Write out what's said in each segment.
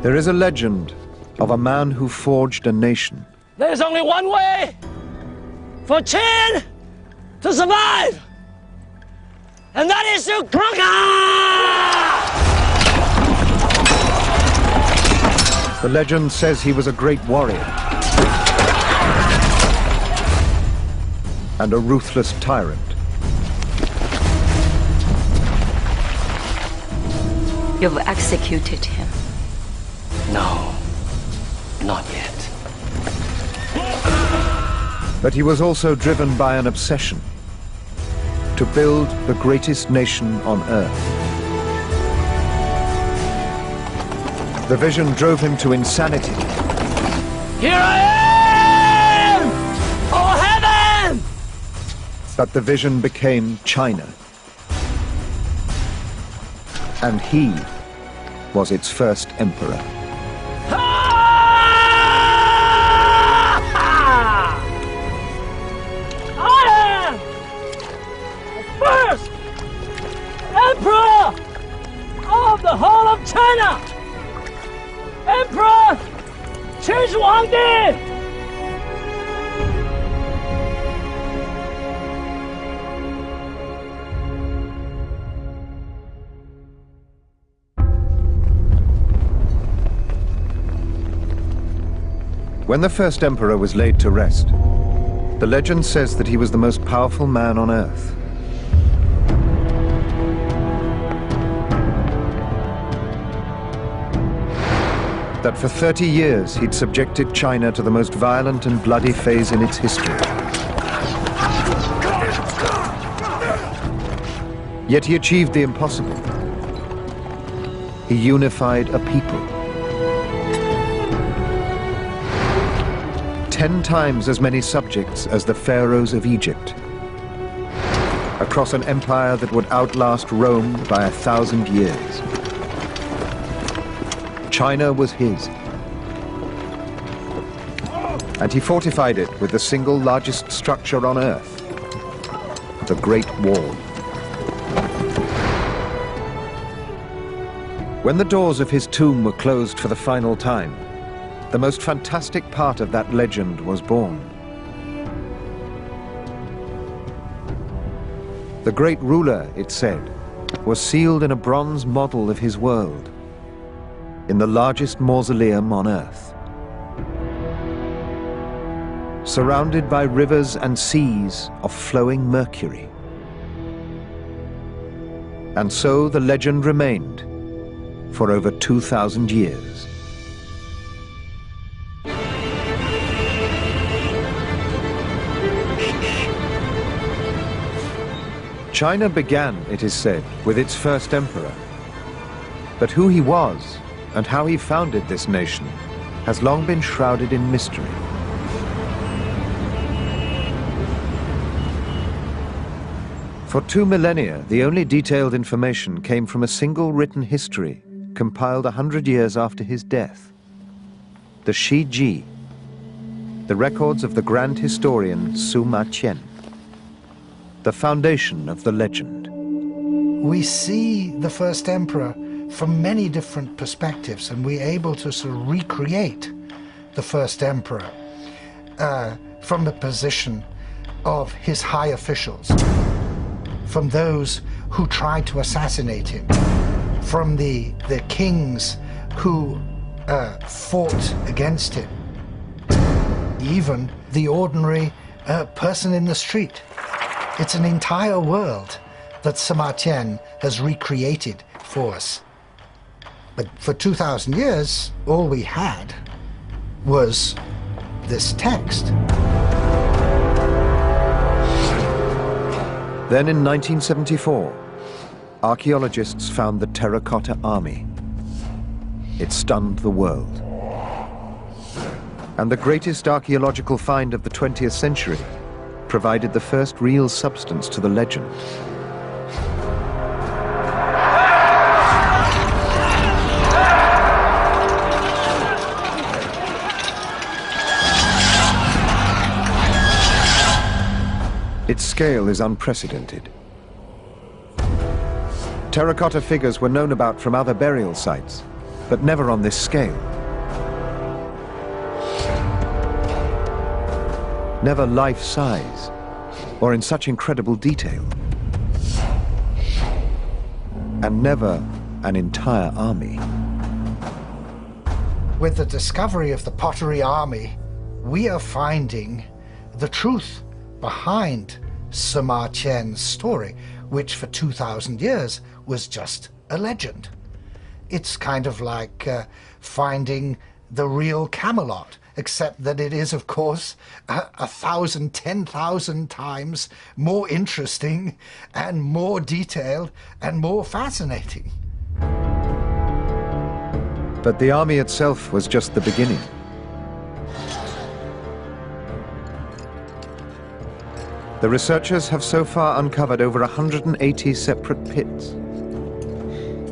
There is a legend of a man who forged a nation. There's only one way for Qin to survive, and that is to conquer! The legend says he was a great warrior and a ruthless tyrant. You've executed him. No, not yet. But he was also driven by an obsession to build the greatest nation on earth. The vision drove him to insanity. Here I am! Oh, heaven! But the vision became China. And he was its first emperor. I am the first emperor of the whole of China! Emperor Qin Shi Huang! When the first emperor was laid to rest, the legend says that he was the most powerful man on earth. That for 30 years he'd subjected China to the most violent and bloody phase in its history. Yet he achieved the impossible. He unified a people. 10 times as many subjects as the pharaohs of Egypt, across an empire that would outlast Rome by 1,000 years. China was his, and he fortified it with the single largest structure on earth, the Great Wall. When the doors of his tomb were closed for the final time, the most fantastic part of that legend was born. The great ruler, it said, was sealed in a bronze model of his world, in the largest mausoleum on earth. Surrounded by rivers and seas of flowing mercury. And so the legend remained for over 2,000 years. China began, it is said, with its first emperor. But who he was and how he founded this nation has long been shrouded in mystery. For 2 millennia, the only detailed information came from a single written history compiled 100 years after his death. The Shi Ji, the records of the grand historian Sima Qian, the foundation of the legend. We see the first emperor from many different perspectives, and we're able to sort of recreate the first emperor from the position of his high officials, from those who tried to assassinate him, from the kings who fought against him, even the ordinary person in the street. It's an entire world that Sima Qian has recreated for us. But for 2,000 years, all we had was this text. Then in 1974, archaeologists found the Terracotta Army. It stunned the world. And the greatest archaeological find of the 20th century provided the first real substance to the legend. Its scale is unprecedented. Terracotta figures were known about from other burial sites, but never on this scale. Never life-size, or in such incredible detail. And never an entire army. With the discovery of the Pottery Army, we are finding the truth behind Sima Qian's story, which for 2,000 years was just a legend. It's kind of like finding the real Camelot, except that it is, of course, 1,000, 10,000 times more interesting and more detailed and more fascinating. But the army itself was just the beginning. The researchers have so far uncovered over 180 separate pits,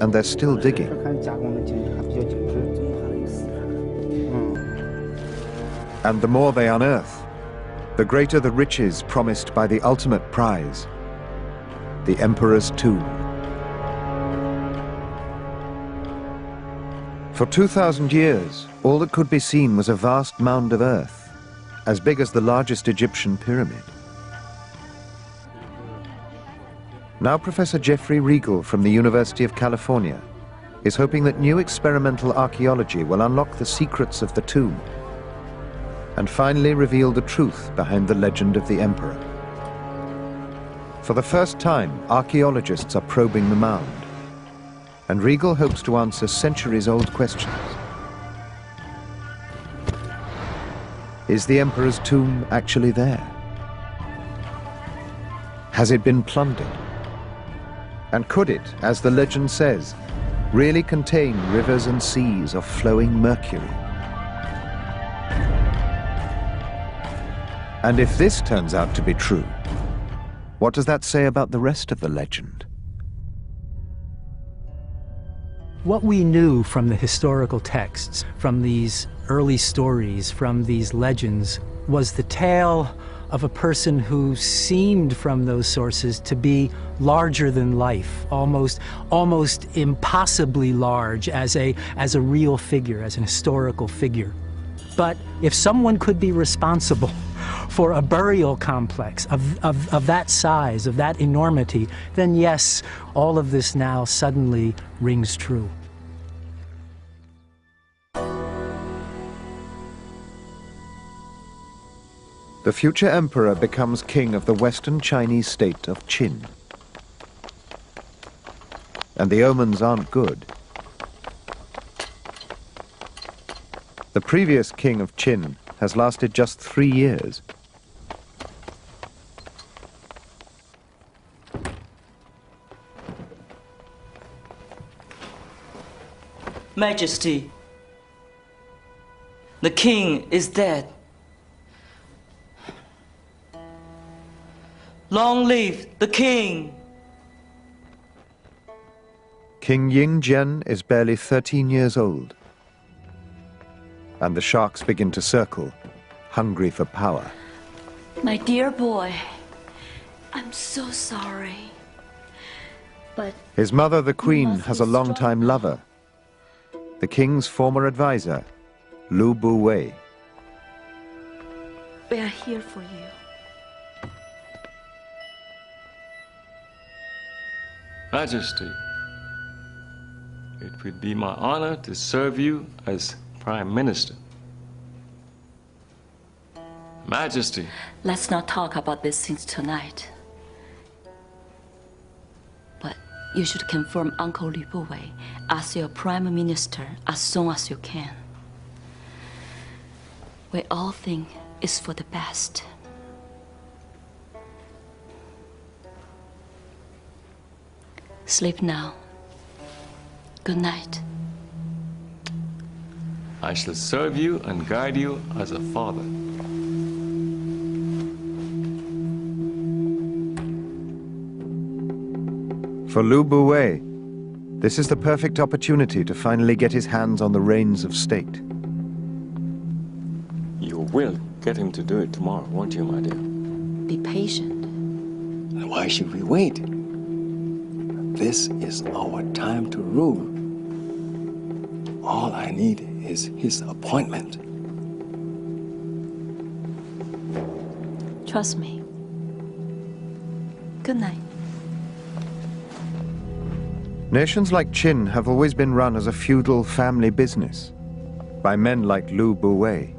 and they're still digging. And the more they unearth, the greater the riches promised by the ultimate prize, the Emperor's tomb. For 2,000 years, all that could be seen was a vast mound of earth, as big as the largest Egyptian pyramid. Now Professor Jeffrey Riegel from the University of California is hoping that new experimental archaeology will unlock the secrets of the tomb and finally reveal the truth behind the legend of the Emperor. For the first time, archaeologists are probing the mound, and Riegel hopes to answer centuries-old questions. Is the Emperor's tomb actually there? Has it been plundered? And could it, as the legend says, really contain rivers and seas of flowing mercury? And if this turns out to be true, what does that say about the rest of the legend? What we knew from the historical texts, from these early stories, from these legends, was the tale of a person who seemed from those sources to be larger than life, almost impossibly large as a real figure, as an historical figure. But if someone could be responsible for a burial complex of that size, of that enormity, then yes, all of this now suddenly rings true. The future emperor becomes king of the western Chinese state of Qin. And the omens aren't good. The previous king of Qin has lasted just 3 years. Majesty, the king is dead. Long live the king! King Ying-jian is barely 13 years old. And the sharks begin to circle, hungry for power. My dear boy, I'm so sorry. But his mother, the queen, has a long-time lover, the king's former advisor, Lu Bu-wei. we are here for you. Majesty, it would be my honor to serve you as Prime Minister. Majesty. Let's not talk about these things tonight. But you should confirm Uncle Lu Bu-wei as your Prime Minister as soon as you can. We all think it's for the best. Sleep now. Good night. I shall serve you and guide you as a father. For Lu Bu-wei, this is the perfect opportunity to finally get his hands on the reins of state. You will get him to do it tomorrow, won't you, my dear? Be patient. Then why should we wait? This is our time to rule. all I need is his appointment. Trust me. Good night. Nations like Qin have always been run as a feudal family business by men like Lu Buwei.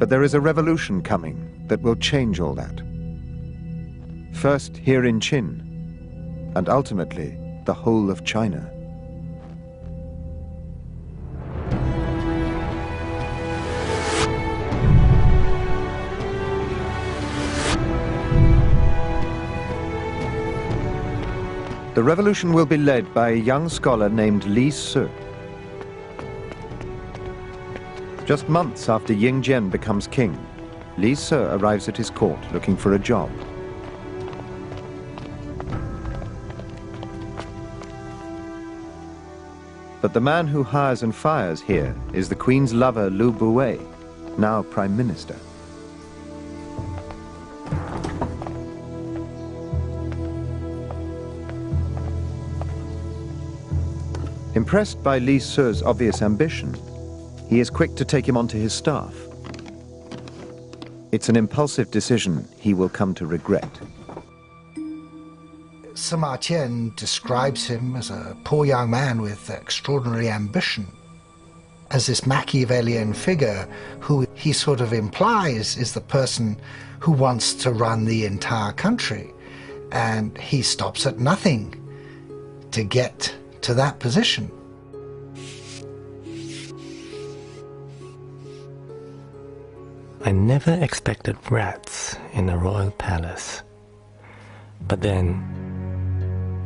But there is a revolution coming that will change all that. First here in Qin, and ultimately the whole of China. The revolution will be led by a young scholar named Li Se. Just months after Ying Jian becomes king, Li Se arrives at his court looking for a job. But the man who hires and fires here is the queen's lover, Lu Buwei, now prime minister. Impressed by Li Se's obvious ambition, he is quick to take him onto his staff. It's an impulsive decision he will come to regret. Sima Qian describes him as a poor young man with extraordinary ambition, as this Machiavellian figure who he sort of implies is the person who wants to run the entire country. And he stops at nothing to get to that position. I never expected rats in a royal palace. But then,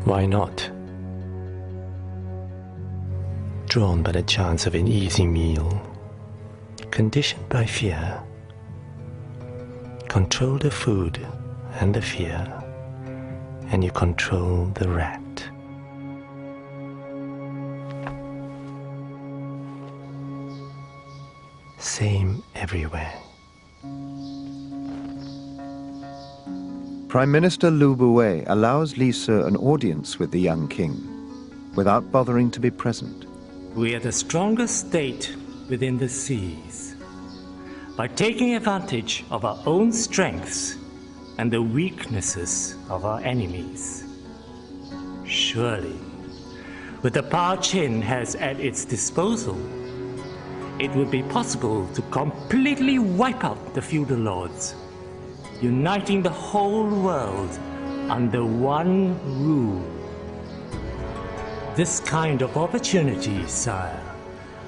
why not? Drawn by the chance of an easy meal, conditioned by fear, control the food and the fear, and you control the rat. Same everywhere. Prime Minister Lu Buwei allows Li Se an audience with the young king without bothering to be present. We are the strongest state within the seas. By taking advantage of our own strengths and the weaknesses of our enemies. Surely, with the power Qin has at its disposal, it would be possible to completely wipe out the feudal lords, uniting the whole world under one rule. This kind of opportunity, sire,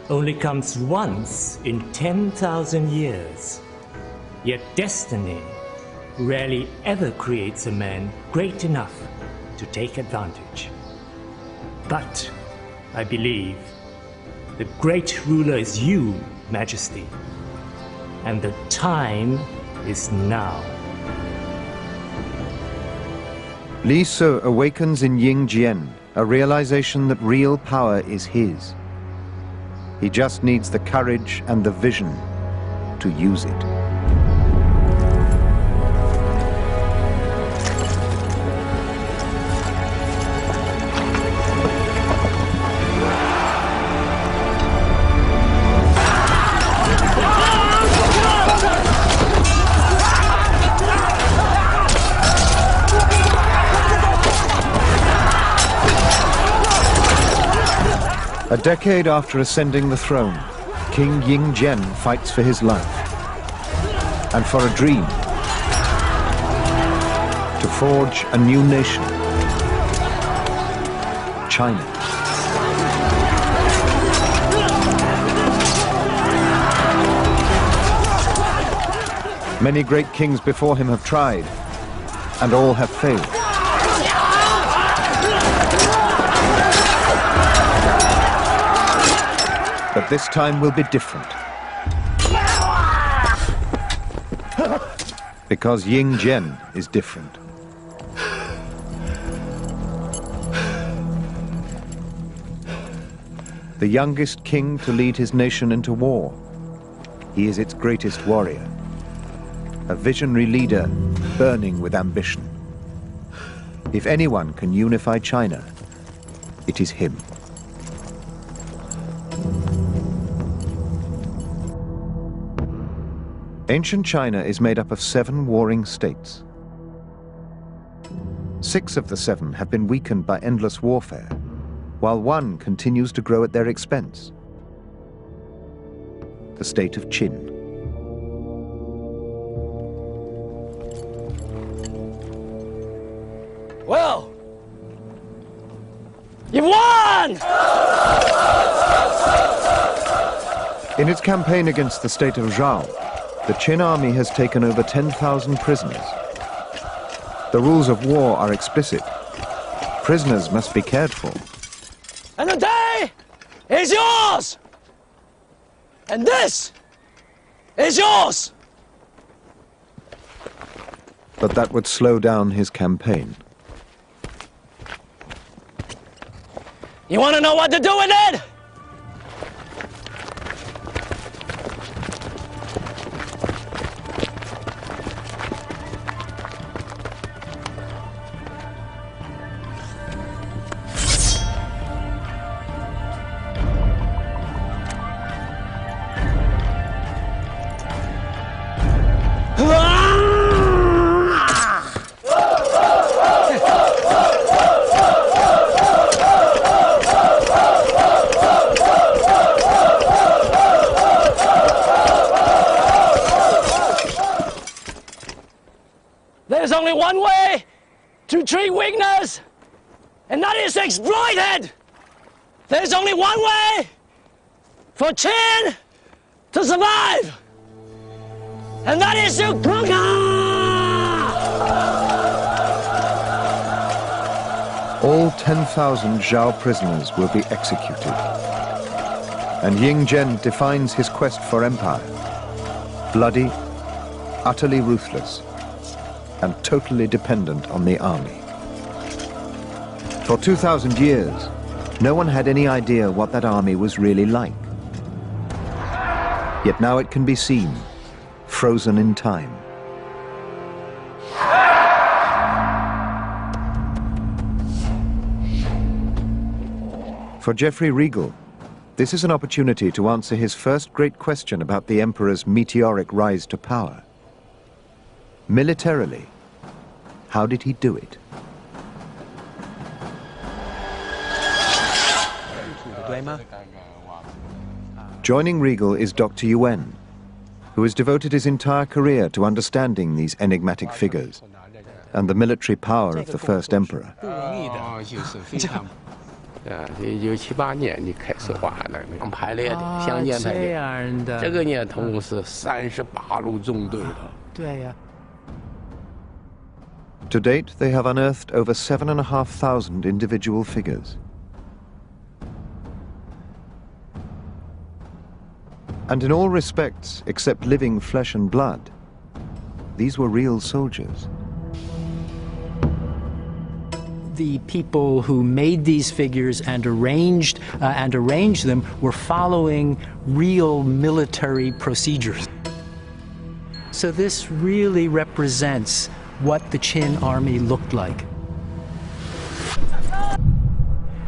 only comes once in 10,000 years. Yet destiny rarely ever creates a man great enough to take advantage. But I believe the great ruler is you, Majesty, and the time is now. Li Se awakens in Ying Jian a realization that real power is his. He just needs the courage and the vision to use it. A decade after ascending the throne, King Ying Jian fights for his life and for a dream to forge a new nation, China. Many great kings before him have tried, and all have failed. But this time will be different. Because Ying Jian is different. The youngest king to lead his nation into war. He is its greatest warrior. A visionary leader burning with ambition. If anyone can unify China, it is him. Ancient China is made up of 7 warring states. 6 of the 7 have been weakened by endless warfare, while 1 continues to grow at their expense. The state of Qin. Well, you've won! In its campaign against the state of Zhao, the Qin army has taken over 10,000 prisoners. The rules of war are explicit. Prisoners must be cared for. And the day is yours! And this is yours! But that would slow down his campaign. You want to know what to do with it? There's only one way to treat weakness, and that is to exploit it. There's only one way for Qin to survive, and that is to conquer! All 10,000 Zhao prisoners will be executed. And Ying Zhen defines his quest for empire. Bloody, utterly ruthless, and totally dependent on the army. For 2,000 years, no one had any idea what that army was really like. Yet now it can be seen, frozen in time. For Geoffrey Regal, this is an opportunity to answer his first great question about the emperor's meteoric rise to power. Militarily, how did he do it? Joining Regal is Dr. Yuan, who has devoted his entire career to understanding these enigmatic figures and the military power of the first emperor. 1978年你开始挖的，排列的，相间排列。这个呢，总共是38路纵队的。对呀。 To date, they have unearthed over 7,500 individual figures. And in all respects, except living flesh and blood, these were real soldiers. The people who made these figures and arranged them were following real military procedures. So this really represents what the Qin army looked like.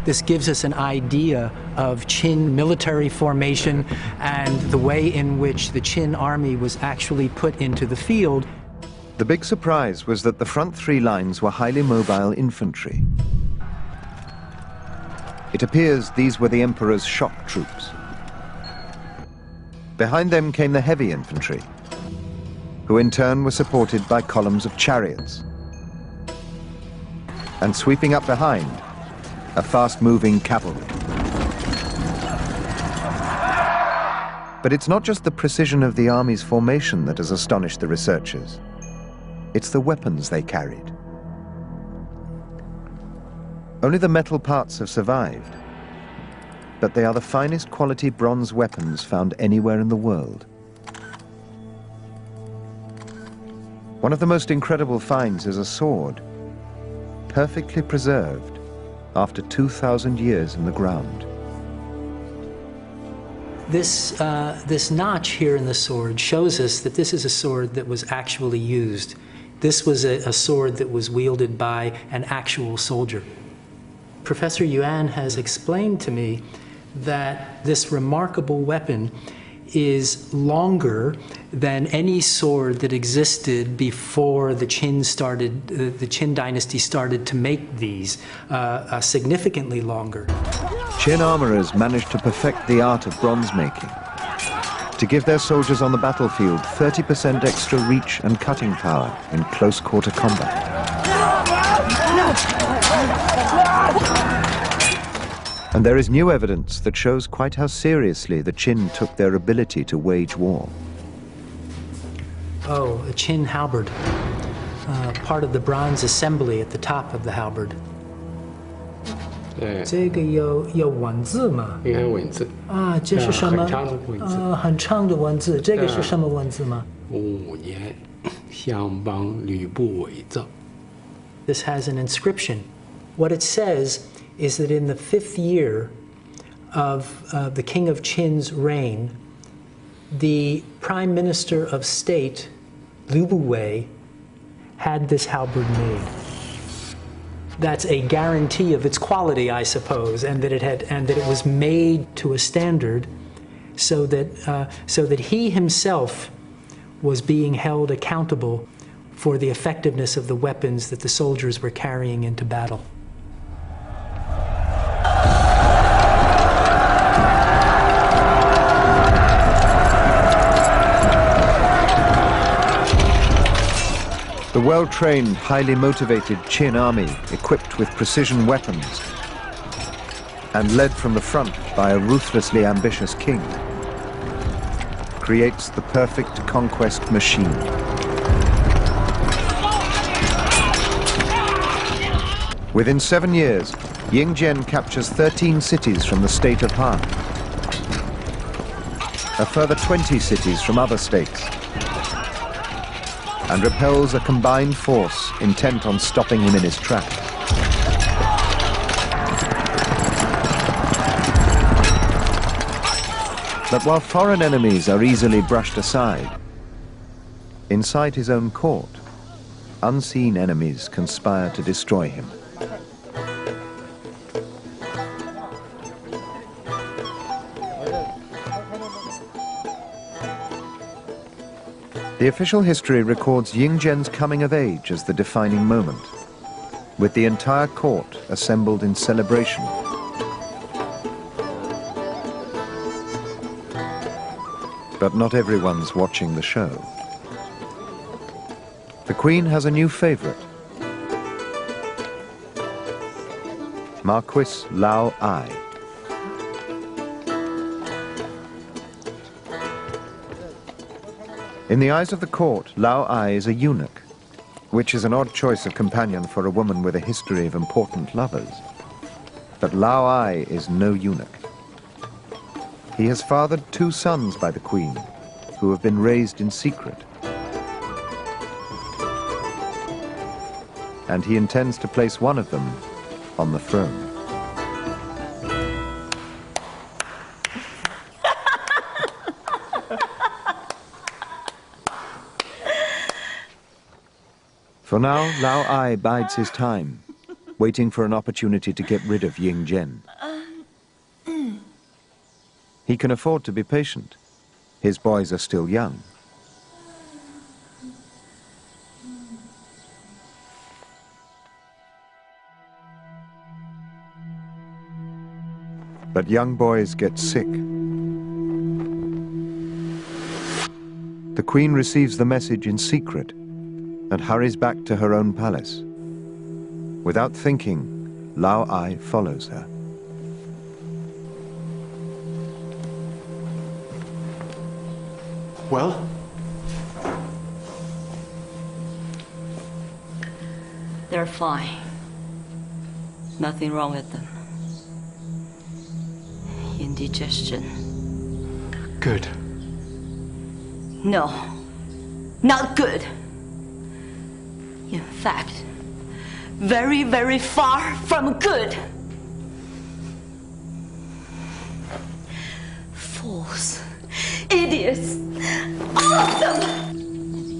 This gives us an idea of Qin military formation and the way in which the Qin army was actually put into the field. The big surprise was that the front 3 lines were highly mobile infantry. It appears these were the emperor's shock troops. Behind them came the heavy infantry, who in turn were supported by columns of chariots. And sweeping up behind, a fast-moving cavalry. But it's not just the precision of the army's formation that has astonished the researchers. It's the weapons they carried. Only the metal parts have survived, but they are the finest quality bronze weapons found anywhere in the world. One of the most incredible finds is a sword, perfectly preserved after 2,000 years in the ground. This notch here in the sword shows us that this is a sword that was actually used. This was a sword that was wielded by an actual soldier. Professor Yuan has explained to me that this remarkable weapon is longer than any sword that existed before the Qin dynasty started to make these, significantly longer. Qin armorers managed to perfect the art of bronze making, to give their soldiers on the battlefield 30% extra reach and cutting power in close-quarter combat. And there is new evidence that shows quite how seriously the Qin took their ability to wage war. Oh, a Qin halberd, part of the bronze assembly at the top of the halberd. 这个有文字吗？应该文字啊，这是什么？很长的文字。很长的文字，这个是什么文字吗？5年，相邦吕不韦造。This has an inscription. What it says is that in the 5th year of the King of Qin's reign, the Prime Minister of State, Liu Buwei, had this halberd made. That's a guarantee of its quality, I suppose, and that it was made to a standard, so that he himself was being held accountable for the effectiveness of the weapons that the soldiers were carrying into battle. The well-trained, highly motivated Qin army, equipped with precision weapons and led from the front by a ruthlessly ambitious king, creates the perfect conquest machine. Within 7 years, Yingzhen captures 13 cities from the state of Han, a further 20 cities from other states, and repels a combined force intent on stopping him in his tracks. But while foreign enemies are easily brushed aside, inside his own court, unseen enemies conspire to destroy him. The official history records Yingzhen's coming of age as the defining moment, with the entire court assembled in celebration. But not everyone's watching the show. The Queen has a new favorite, Marquis Lao Ai. In the eyes of the court, Lao Ai is a eunuch, which is an odd choice of companion for a woman with a history of important lovers. But Lao Ai is no eunuch. He has fathered 2 sons by the Queen, who have been raised in secret. And he intends to place one of them on the throne. For now, Lao Ai bides his time, waiting for an opportunity to get rid of Yingzhen. He can afford to be patient. His boys are still young. But young boys get sick. The Queen receives the message in secret and hurries back to her own palace. Without thinking, Lao Ai follows her. Well? They're fine. Nothing wrong with them. Indigestion. Good. No, not good. In fact, very, very far from good. Fools, idiots, all of them!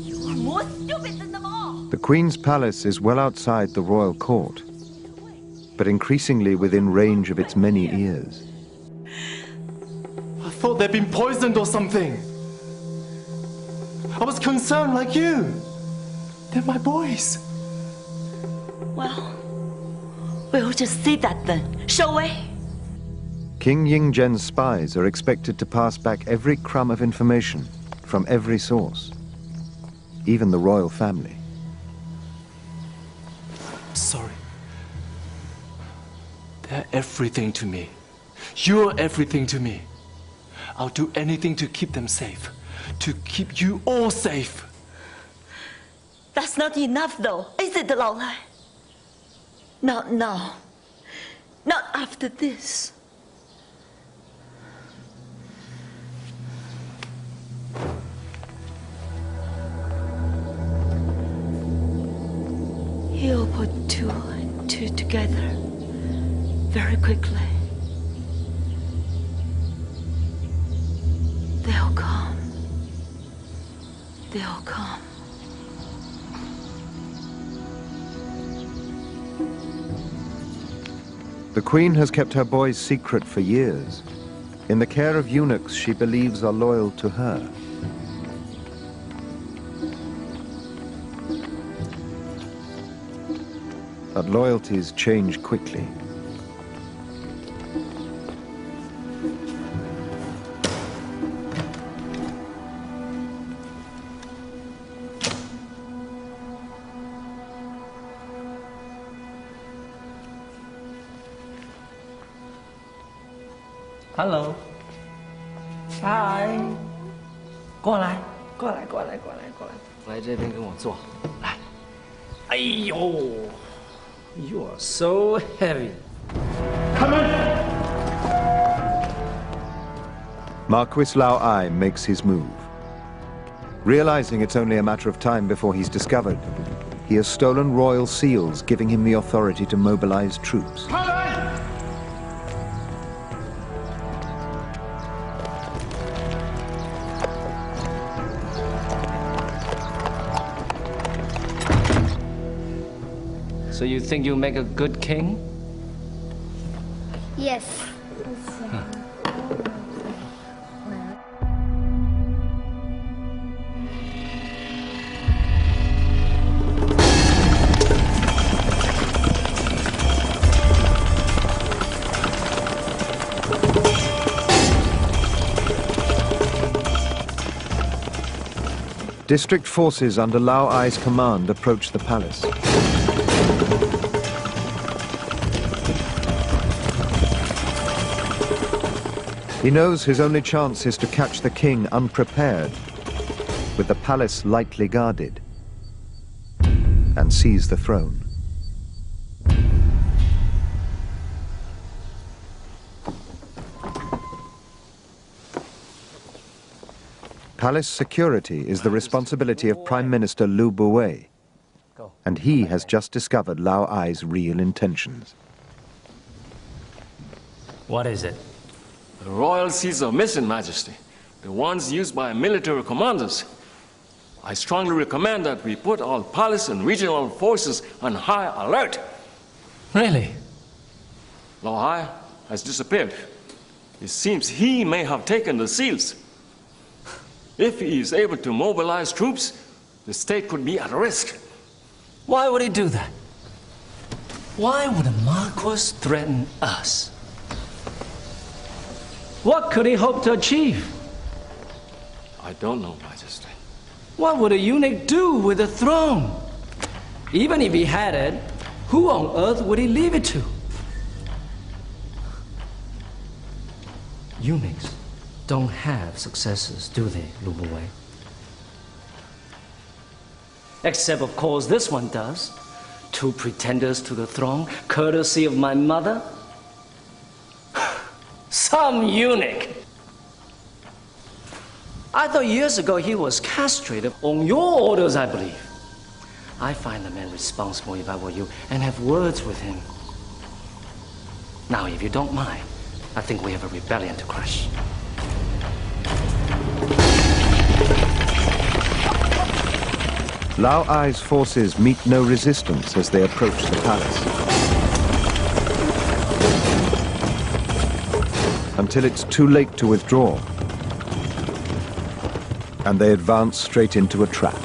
You're more stupid than them all! The Queen's palace is well outside the royal court, but increasingly within range of its many ears. thought they'd been poisoned or something. I was concerned like you. They're my boys. Well, we'll just see that then, shall we? King Yingzhen's spies are expected to pass back every crumb of information from every source, even the royal family. I'm sorry. They're everything to me. You're everything to me. I'll do anything to keep them safe, to keep you all safe. That's not enough though, is it, Lao Lai? Not now. Not after this. He'll put two and two together very quickly. They'll come. They'll come. The Queen has kept her boys secret for years. In the care of eunuchs she believes are loyal to her. But loyalties change quickly. Hello. Hi. 过来，过来，过来，过来，过来，来这边跟我坐。来。哎呦 ，You are so heavy. Come in. Marquis Lao Ai makes his move. Realizing it's only a matter of time before he's discovered, he has stolen royal seals, giving him the authority to mobilize troops. So you think you'll make a good king? Yes. District forces under Lao Ai's command approach the palace. He knows his only chance is to catch the king unprepared, with the palace lightly guarded, and seize the throne. Palace security is the responsibility of Prime Minister Liu Buwei, and he has just discovered Lao Ai's real intentions. What is it? The royal seals are missing, Majesty. The ones used by military commanders. I strongly recommend that we put all palace and regional forces on high alert. Really? Lao Ai has disappeared. It seems he may have taken the seals. If he is able to mobilize troops, the state could be at risk. Why would he do that? Why would a Marquis threaten us? What could he hope to achieve? I don't know, Majesty. What would a eunuch do with the throne? Even if he had it, who on earth would he leave it to? Eunuchs don't have successors, do they, Liu Buwei? Except, of course, this one does. 2 pretenders to the throne, courtesy of my mother. Some eunuch. I thought years ago he was castrated on your orders, I believe. I find the man responsible if I were you and have words with him. Now, if you don't mind, I think we have a rebellion to crush. Lao Ai's forces meet no resistance as they approach the palace. until it's too late to withdraw, and they advance straight into a trap.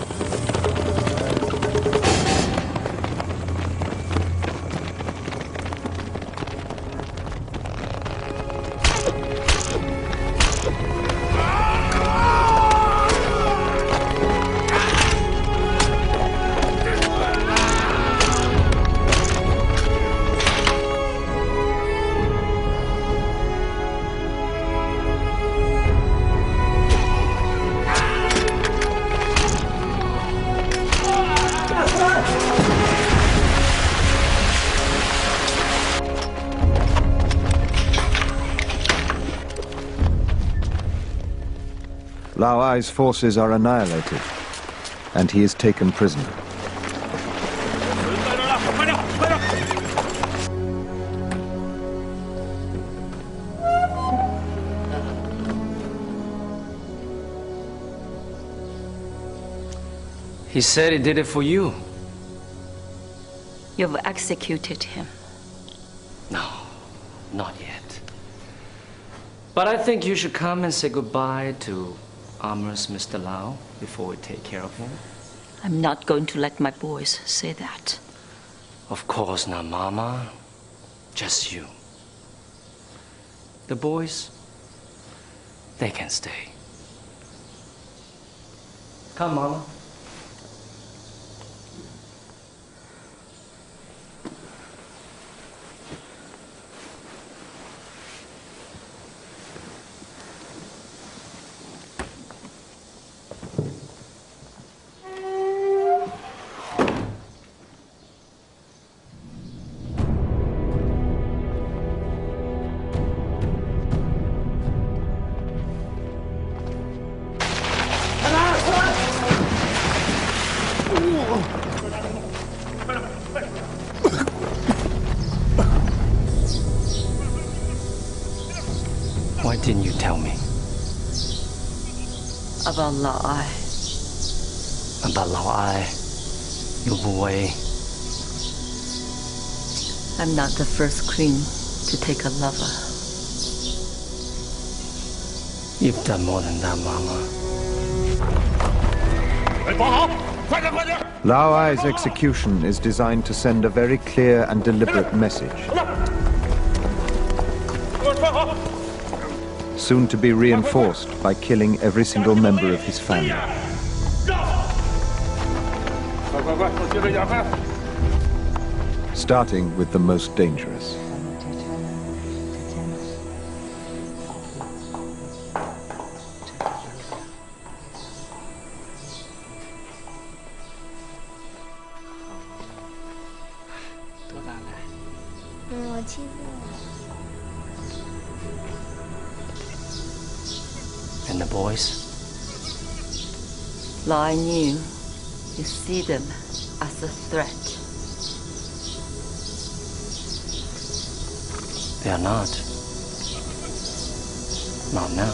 Lao Ai's forces are annihilated, and he is taken prisoner. He said he did it for you. You've executed him. No, not yet. But I think you should come and say goodbye to Amherst Mr. Lau before we take care of him. I'm not going to let my boys say that. Of course not, Mama. Just you. The boys, they can stay. Come, Mama. Why didn't you tell me? About Lao Ai. About Lao Ai, your boy. I'm not the first queen to take a lover. You've done more than that, Mama. Lao Ai's execution is designed to send a very clear and deliberate message. Soon to be reinforced by killing every single member of his family. Starting with the most dangerous. And the boys? Lao Ai knew you see them as a threat. They are not. Not now.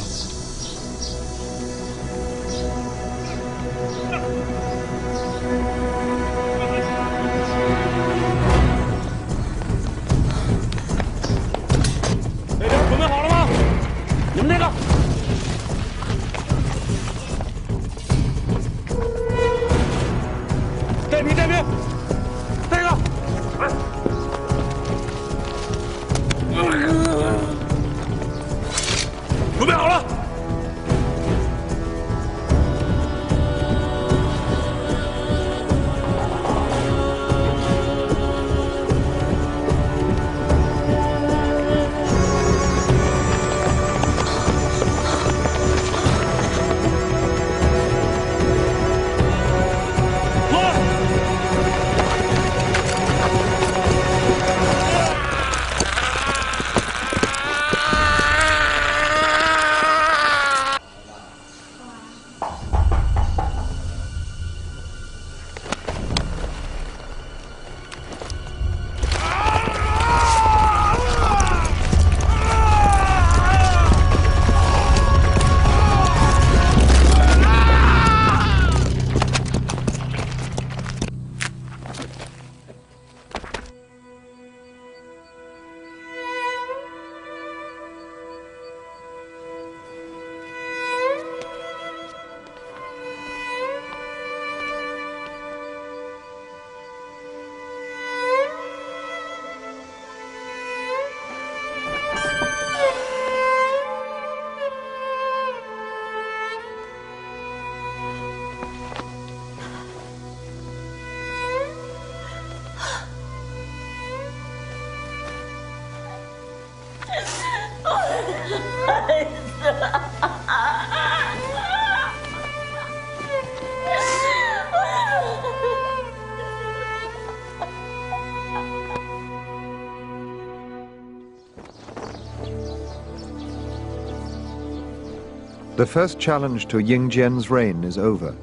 The first challenge to Ying Jian's reign is over,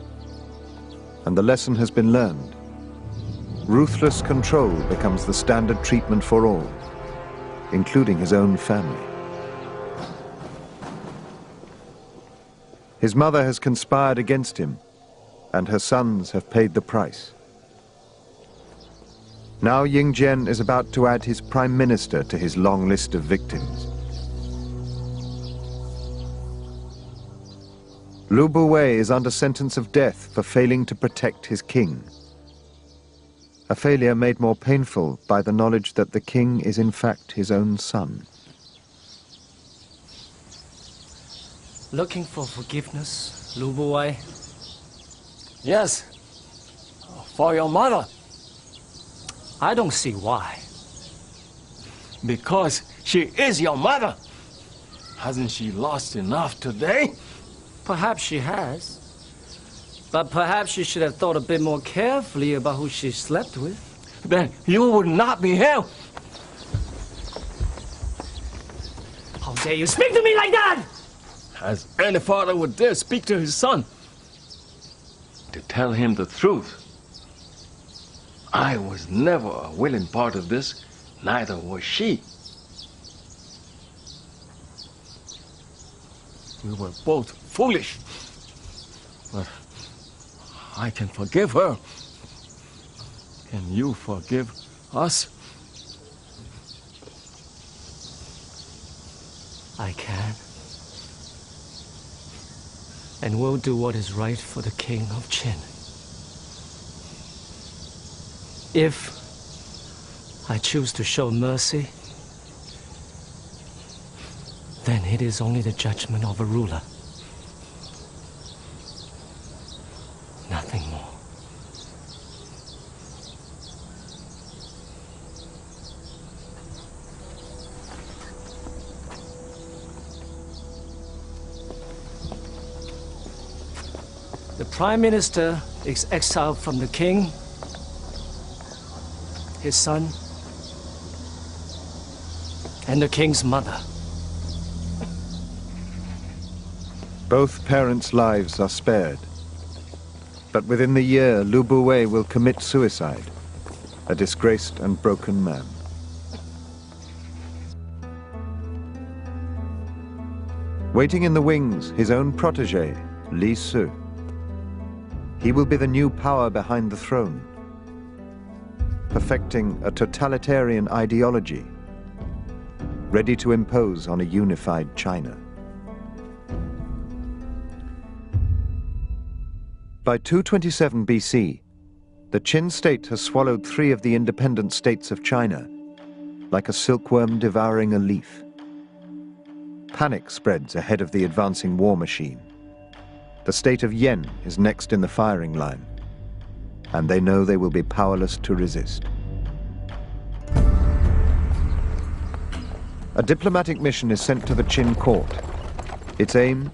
and the lesson has been learned. Ruthless control becomes the standard treatment for all, including his own family. His mother has conspired against him, and her sons have paid the price. Now Ying Jian is about to add his prime minister to his long list of victims. Lu Buwei is under sentence of death for failing to protect his king. A failure made more painful by the knowledge that the king is in fact his own son. Looking for forgiveness, Lu Buwei? Yes, for your mother. I don't see why. Because she is your mother. Hasn't she lost enough today? Perhaps she has. But perhaps she should have thought a bit more carefully about who she slept with. Then you would not be here. How dare you speak to me like that? As any father would dare speak to his son. To tell him the truth. I was never a willing part of this, neither was she. We were both foolish. But I can forgive her. Can you forgive us? I can. And will do what is right for the King of Qin. If I choose to show mercy, then it is only the judgment of a ruler. Nothing more. The Prime Minister is exiled from the king, his son, and the king's mother. Both parents' lives are spared. But within the year, Lu Buwei will commit suicide, a disgraced and broken man. Waiting in the wings, his own protege, Li Su. He will be the new power behind the throne, perfecting a totalitarian ideology, ready to impose on a unified China. By 227 BC, the Qin state has swallowed 3 of the independent states of China, like a silkworm devouring a leaf. Panic spreads ahead of the advancing war machine. The state of Yen is next in the firing line, and they know they will be powerless to resist. A diplomatic mission is sent to the Qin court. Its aim,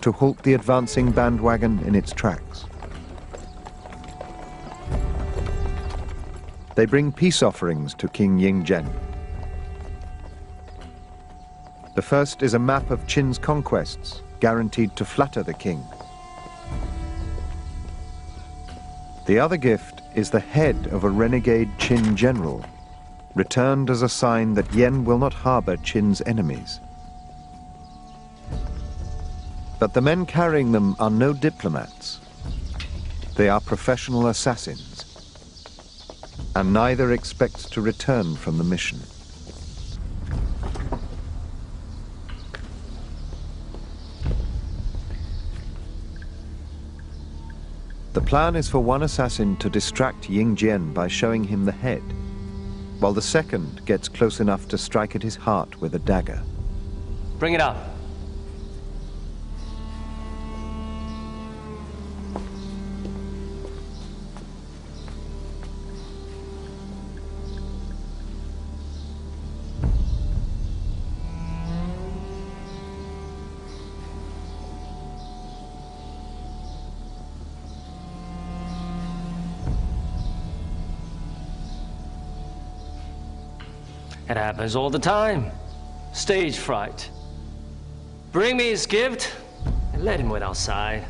to halt the advancing bandwagon in its tracks. They bring peace offerings to King Ying Jian. The first is a map of Qin's conquests, guaranteed to flatter the king. The other gift is the head of a renegade Qin general, returned as a sign that Yen will not harbor Qin's enemies. But the men carrying them are no diplomats. They are professional assassins, and neither expects to return from the mission. The plan is for one assassin to distract Ying Jian by showing him the head, while the second gets close enough to strike at his heart with a dagger. Bring it up. It happens all the time. Stage fright. Bring me his gift, Let him wait outside.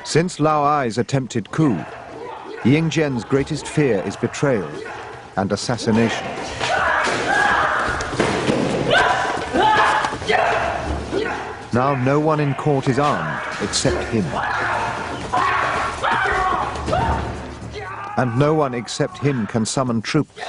Since Lao Ai's attempted coup, Ying Jian's greatest fear is betrayal and assassination. Now no one in court is armed except him. And no one except him can summon troops.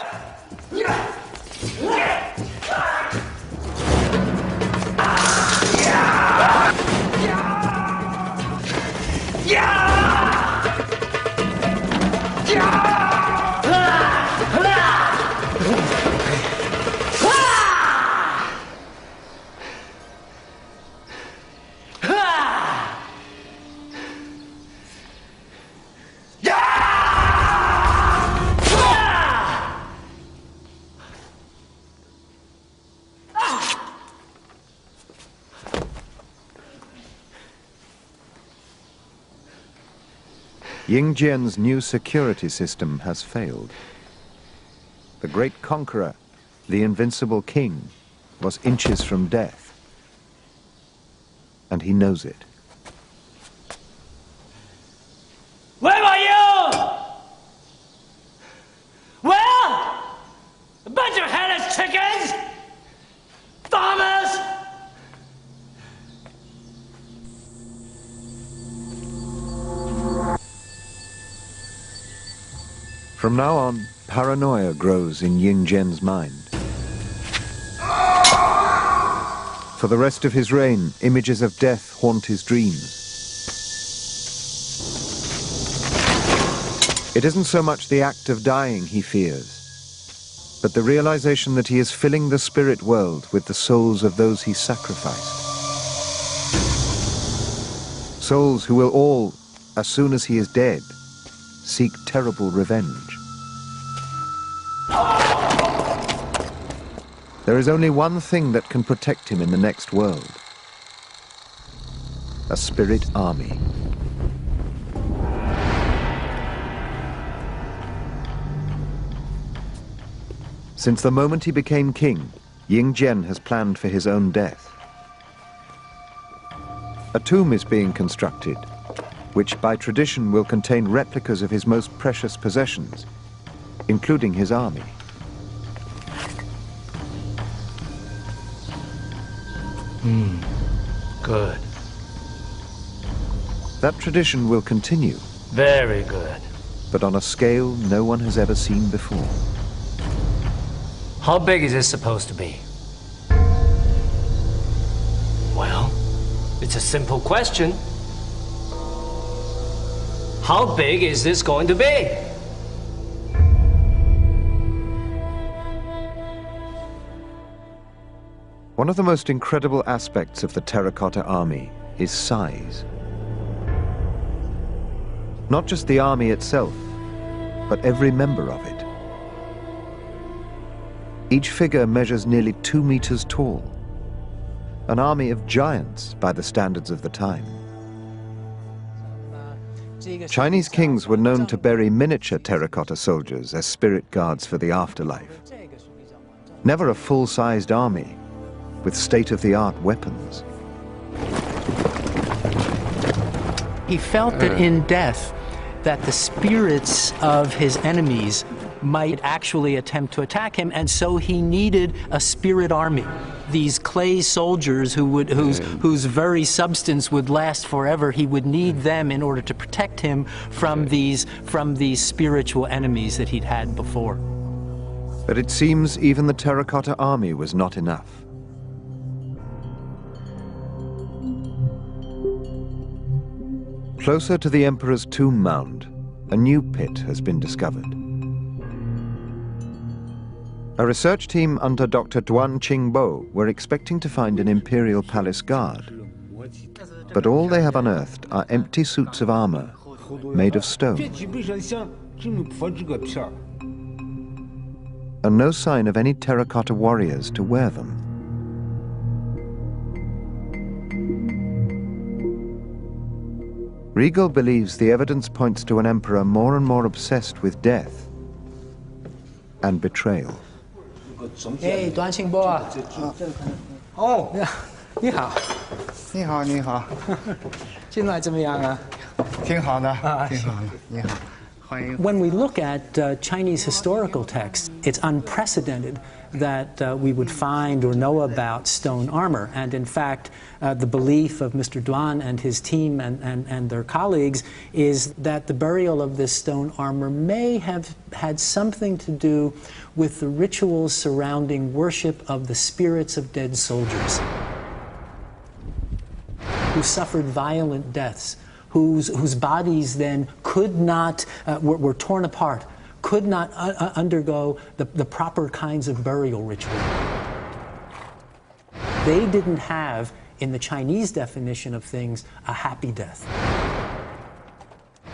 Ying Jian's new security system has failed. The great conqueror, the invincible king, was inches from death. And he knows it. Where are you? Where? A bunch of headless chickens? Farmers? From now on, paranoia grows in Ying Jian's mind. For the rest of his reign, images of death haunt his dreams. It isn't so much the act of dying he fears, but the realization that he is filling the spirit world with the souls of those he sacrificed. Souls who will all, as soon as he is dead, seek terrible revenge. There is only one thing that can protect him in the next world: a spirit army. Since the moment he became king, Ying Jian has planned for his own death. A tomb is being constructed, which by tradition will contain replicas of his most precious possessions, including his army. Good. That tradition will continue, Very good. but on a scale no one has ever seen before. How big is this supposed to be? Well, it's a simple question. How big is this going to be? One of the most incredible aspects of the terracotta army is size. Not just the army itself, but every member of it. Each figure measures nearly 2 meters tall, an army of giants by the standards of the time. Chinese kings were known to bury miniature terracotta soldiers as spirit guards for the afterlife. Never a full-sized army with state-of-the-art weapons. He felt that in death, that the spirits of his enemies might actually attempt to attack him, and so he needed a spirit army. These clay soldiers whose very substance would last forever, he would need them in order to protect him from these spiritual enemies that he'd had before. But it seems even the terracotta army was not enough. Closer to the emperor's tomb mound, a new pit has been discovered. A research team under Dr. Duan Qingbo were expecting to find an imperial palace guard. But all they have unearthed are empty suits of armor made of stone. And no sign of any terracotta warriors to wear them. Riegel believes the evidence points to an emperor more and more obsessed with death and betrayal. Hey, Duan Qingbo. Oh, 你好，你好，你好，近来怎么样啊？挺好的，挺好的，你好。 When we look at Chinese historical texts, it's unprecedented that we would find or know about stone armor. And in fact, the belief of Mr. Duan and his team and their colleagues is that the burial of this stone armor may have had something to do with the rituals surrounding worship of the spirits of dead soldiers who suffered violent deaths, whose bodies then could not, were torn apart, could not undergo the proper kinds of burial ritual. They didn't have, in the Chinese definition of things, a happy death.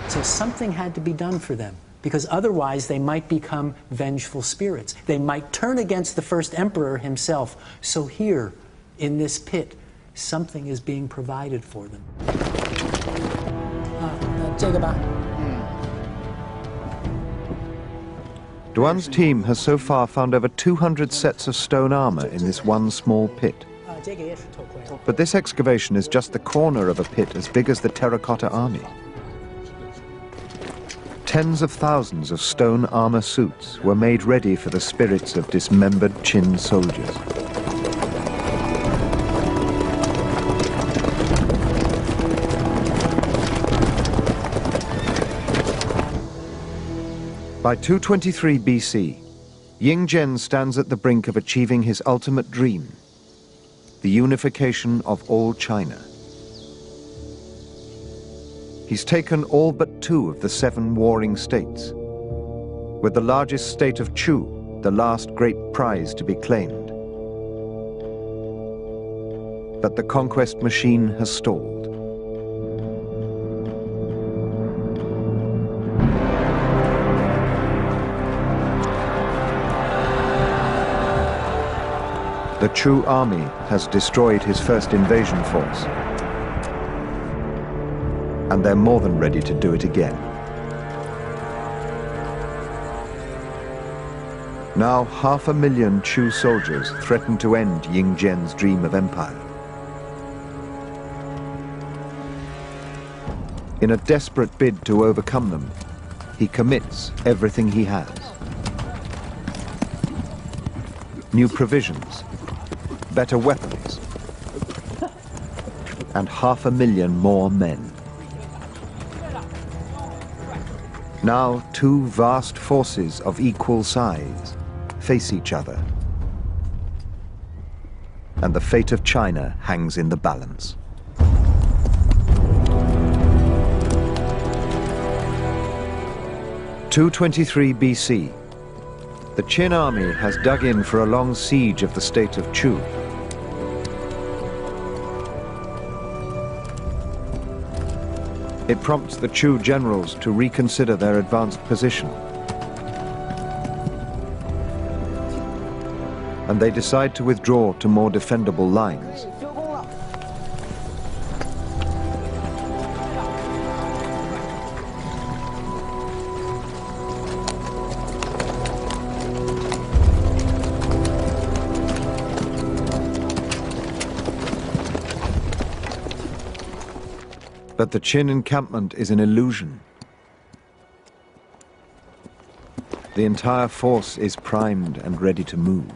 So something had to be done for them, because otherwise they might become vengeful spirits. They might turn against the first emperor himself. So here, in this pit, something is being provided for them. Duan's team has so far found over 200 sets of stone armor in this one small pit. But this excavation is just the corner of a pit as big as the terracotta army. Tens of thousands of stone armor suits were made ready for the spirits of dismembered Qin soldiers. By 223 BC, Ying Zhen stands at the brink of achieving his ultimate dream, the unification of all China. He's taken all but 2 of the 7 warring states, with the largest state of Chu, the last great prize to be claimed. But the conquest machine has stalled. The Chu army has destroyed his first invasion force, and they're more than ready to do it again. Now 500,000 Chu soldiers threaten to end Ying Zhen's dream of empire. In a desperate bid to overcome them, he commits everything he has. New provisions, better weapons, and 500,000 more men. Now 2 vast forces of equal size face each other, and the fate of China hangs in the balance. – 223 BC. The Qin army has dug in for a long siege of the state of Chu. It prompts the Chu generals to reconsider their advanced position. And they decide to withdraw to more defendable lines. But the Qin encampment is an illusion. The entire force is primed and ready to move.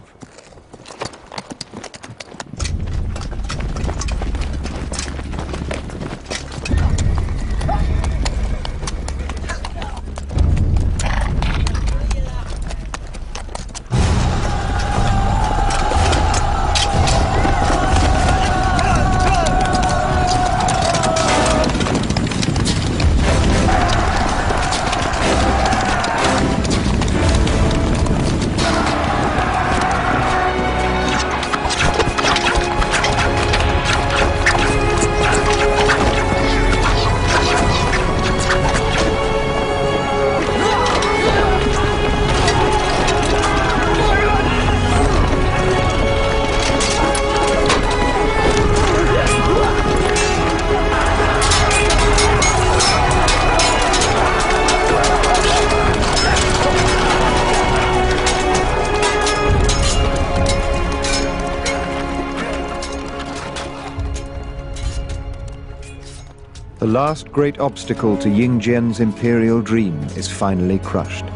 The last great obstacle to Ying Jian's imperial dream is finally crushed.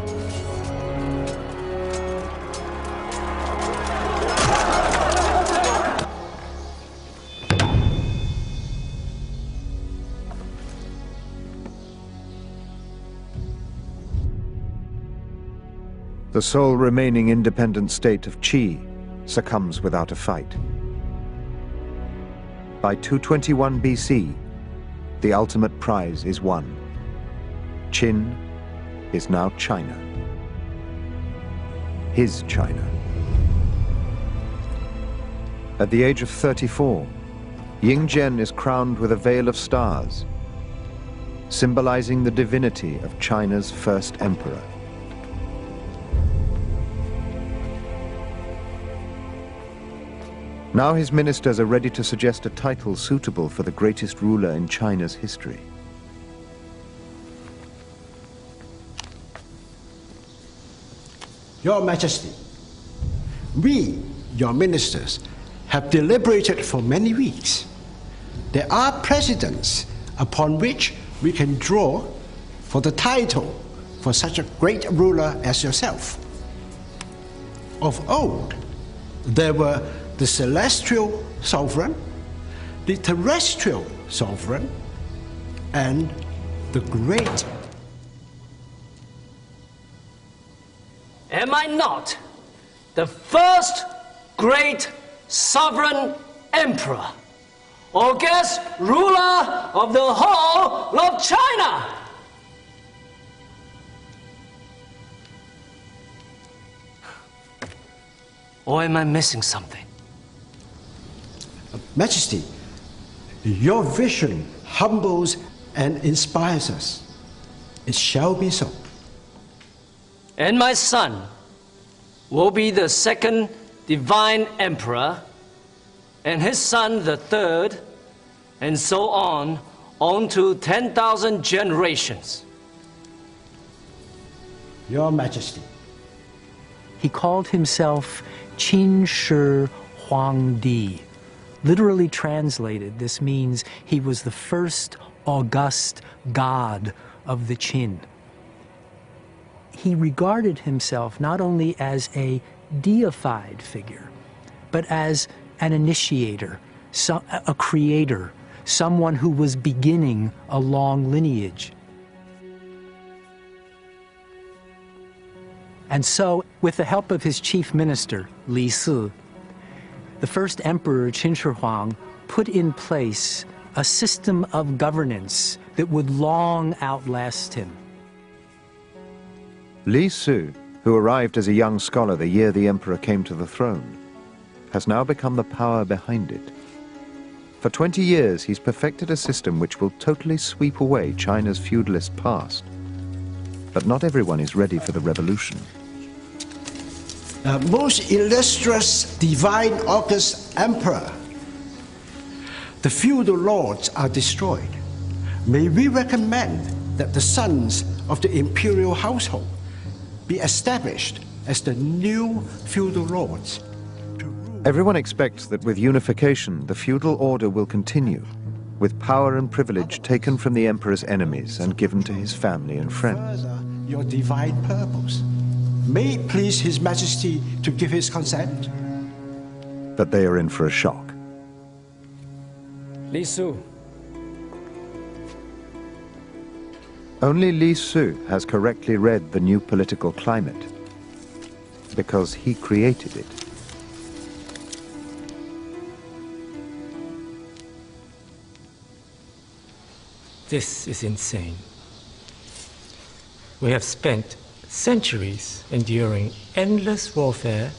The sole remaining independent state of Qi succumbs without a fight. By 221 BC, the ultimate prize is won. Qin is now China. His China. At the age of 34, Ying Jian is crowned with a veil of stars, symbolizing the divinity of China's first emperor. Now his ministers are ready to suggest a title suitable for the greatest ruler in China's history. Your Majesty, we, your ministers, have deliberated for many weeks. There are precedents upon which we can draw for the title for such a great ruler as yourself. Of old, there were the celestial sovereign, the terrestrial sovereign, and the great. Am I not the first great sovereign emperor, august ruler of the whole of China? Or am I missing something? Majesty, your vision humbles and inspires us. It shall be so. And my son will be the second divine emperor, and his son the third, and so on to 10,000 generations. Your Majesty. He called himself Qin Shi Huang. Literally translated, this means he was the first august god of the Qin. He regarded himself not only as a deified figure, but as an initiator, a creator, someone who was beginning a long lineage. And so, with the help of his chief minister, Li Si, the first emperor, Qin Shi Huang, put in place a system of governance that would long outlast him. Li Si, who arrived as a young scholar the year the emperor came to the throne, has now become the power behind it. For 20 years, he's perfected a system which will totally sweep away China's feudalist past. But not everyone is ready for the revolution. Most illustrious divine august emperor, the feudal lords are destroyed. May we recommend that the sons of the imperial household be established as the new feudal lords. Everyone expects that with unification, the feudal order will continue, with power and privilege taken from the emperor's enemies and given to his family and friends. Your divine purpose. May it please His Majesty to give his consent. But they are in for a shock. Li Su. Only Li Su has correctly read the new political climate, because he created it. This is insane. We have spent centuries enduring endless warfare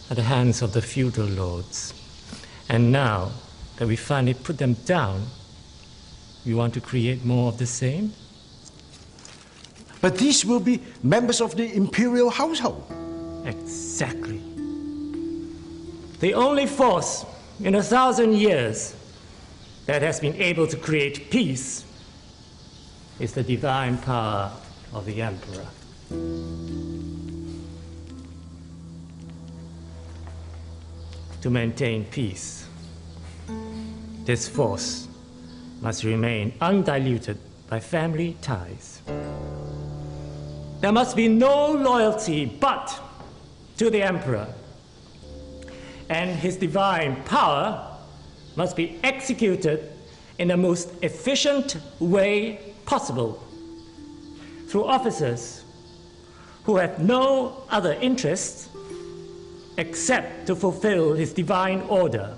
at the hands of the feudal lords. And now that we finally put them down, we want to create more of the same? But these will be members of the imperial household. Exactly. The only force in 1,000 years that has been able to create peace is the divine power of the emperor. To maintain peace, this force must remain undiluted by family ties. There must be no loyalty but to the emperor, and his divine power must be executed in the most efficient way possible through officers who have no other interests except to fulfill his divine order.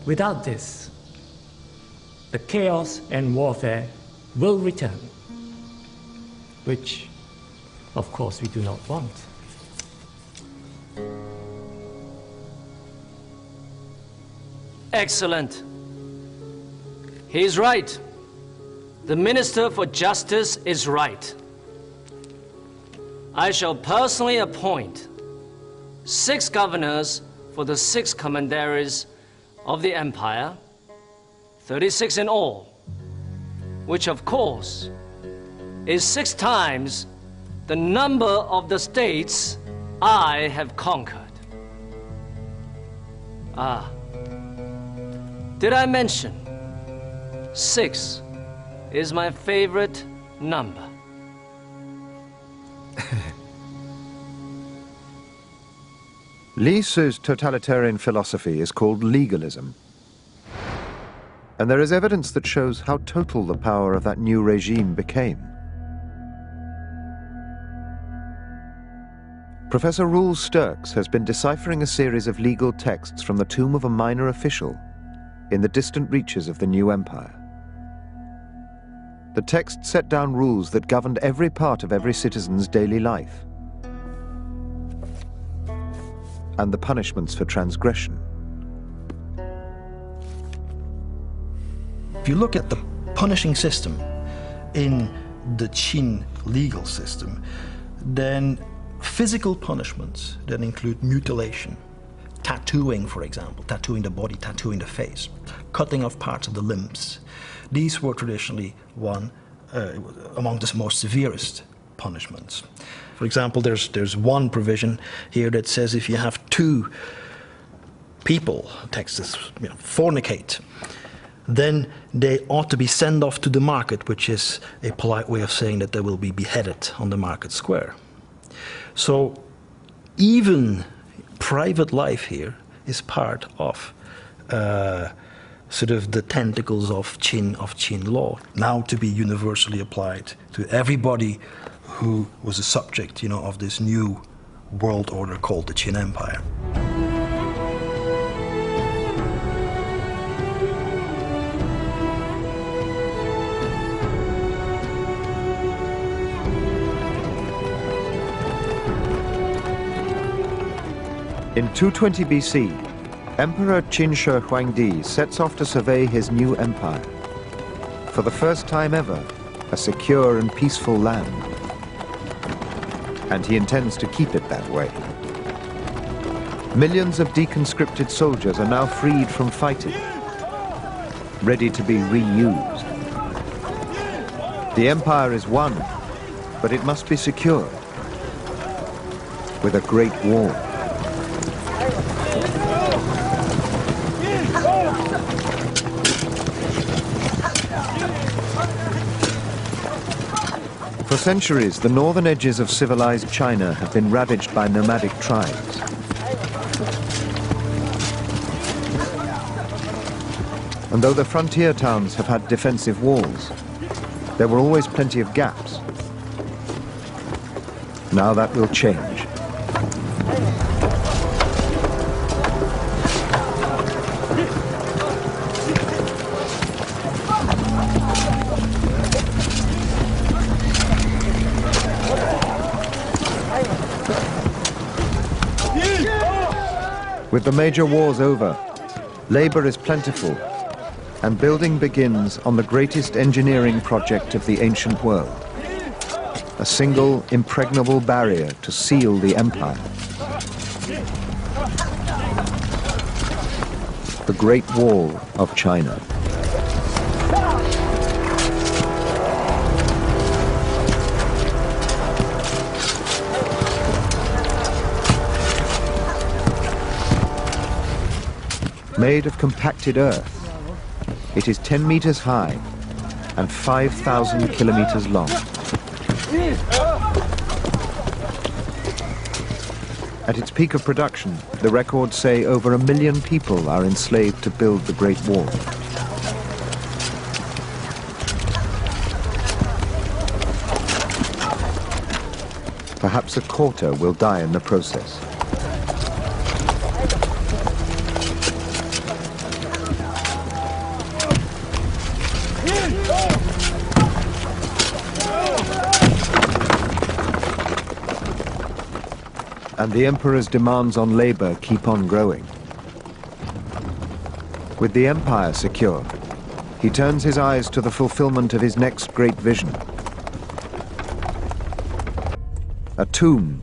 Without this, the chaos and warfare will return, which, of course, we do not want. Excellent. He's right. The Minister for Justice is right. I shall personally appoint 6 governors for the 6 commanderies of the empire, 36 in all, which of course is 6 times the number of the states I have conquered. Did I mention 6 is my favorite number? Li Su's totalitarian philosophy is called legalism. And there is evidence that shows how total the power of that new regime became. Professor Roel Sturks has been deciphering a series of legal texts from the tomb of a minor official in the distant reaches of the new empire. The text set down rules that governed every part of every citizen's daily life, and the punishments for transgression. If you look at the punishing system in the Qin legal system, then physical punishments that include mutilation, tattooing, for example, tattooing the body, tattooing the face, cutting off parts of the limbs, these were traditionally among the most severest punishments. For example, there's one provision here that says if you have 2 people, text says, fornicate, then they ought to be sent off to the market, which is a polite way of saying that they will be beheaded on the market square. So even private life here is part of sort of the tentacles of Qin law, now to be universally applied to everybody who was a subject, of this new world order called the Qin Empire. In 220 BC, Emperor Qin Shi Huang sets off to survey his new empire. For the first time ever, a secure and peaceful land. And he intends to keep it that way. Millions of deconscripted soldiers are now freed from fighting, ready to be reused. The empire is won, but it must be secured with a great war. centuries, the northern edges of civilized China have been ravaged by nomadic tribes. And though the frontier towns have had defensive walls, there were always plenty of gaps. Now that will change. With the major wars over, labor is plentiful, and building begins on the greatest engineering project of the ancient world. A single impregnable barrier to seal the empire. The Great Wall of China. Made of compacted earth, it is 10 meters high and 5,000 kilometers long. At its peak of production, the records say over 1 million people are enslaved to build the Great Wall. Perhaps a quarter will die in the process. And the emperor's demands on labor keep on growing. With the empire secure, he turns his eyes to the fulfillment of his next great vision. A tomb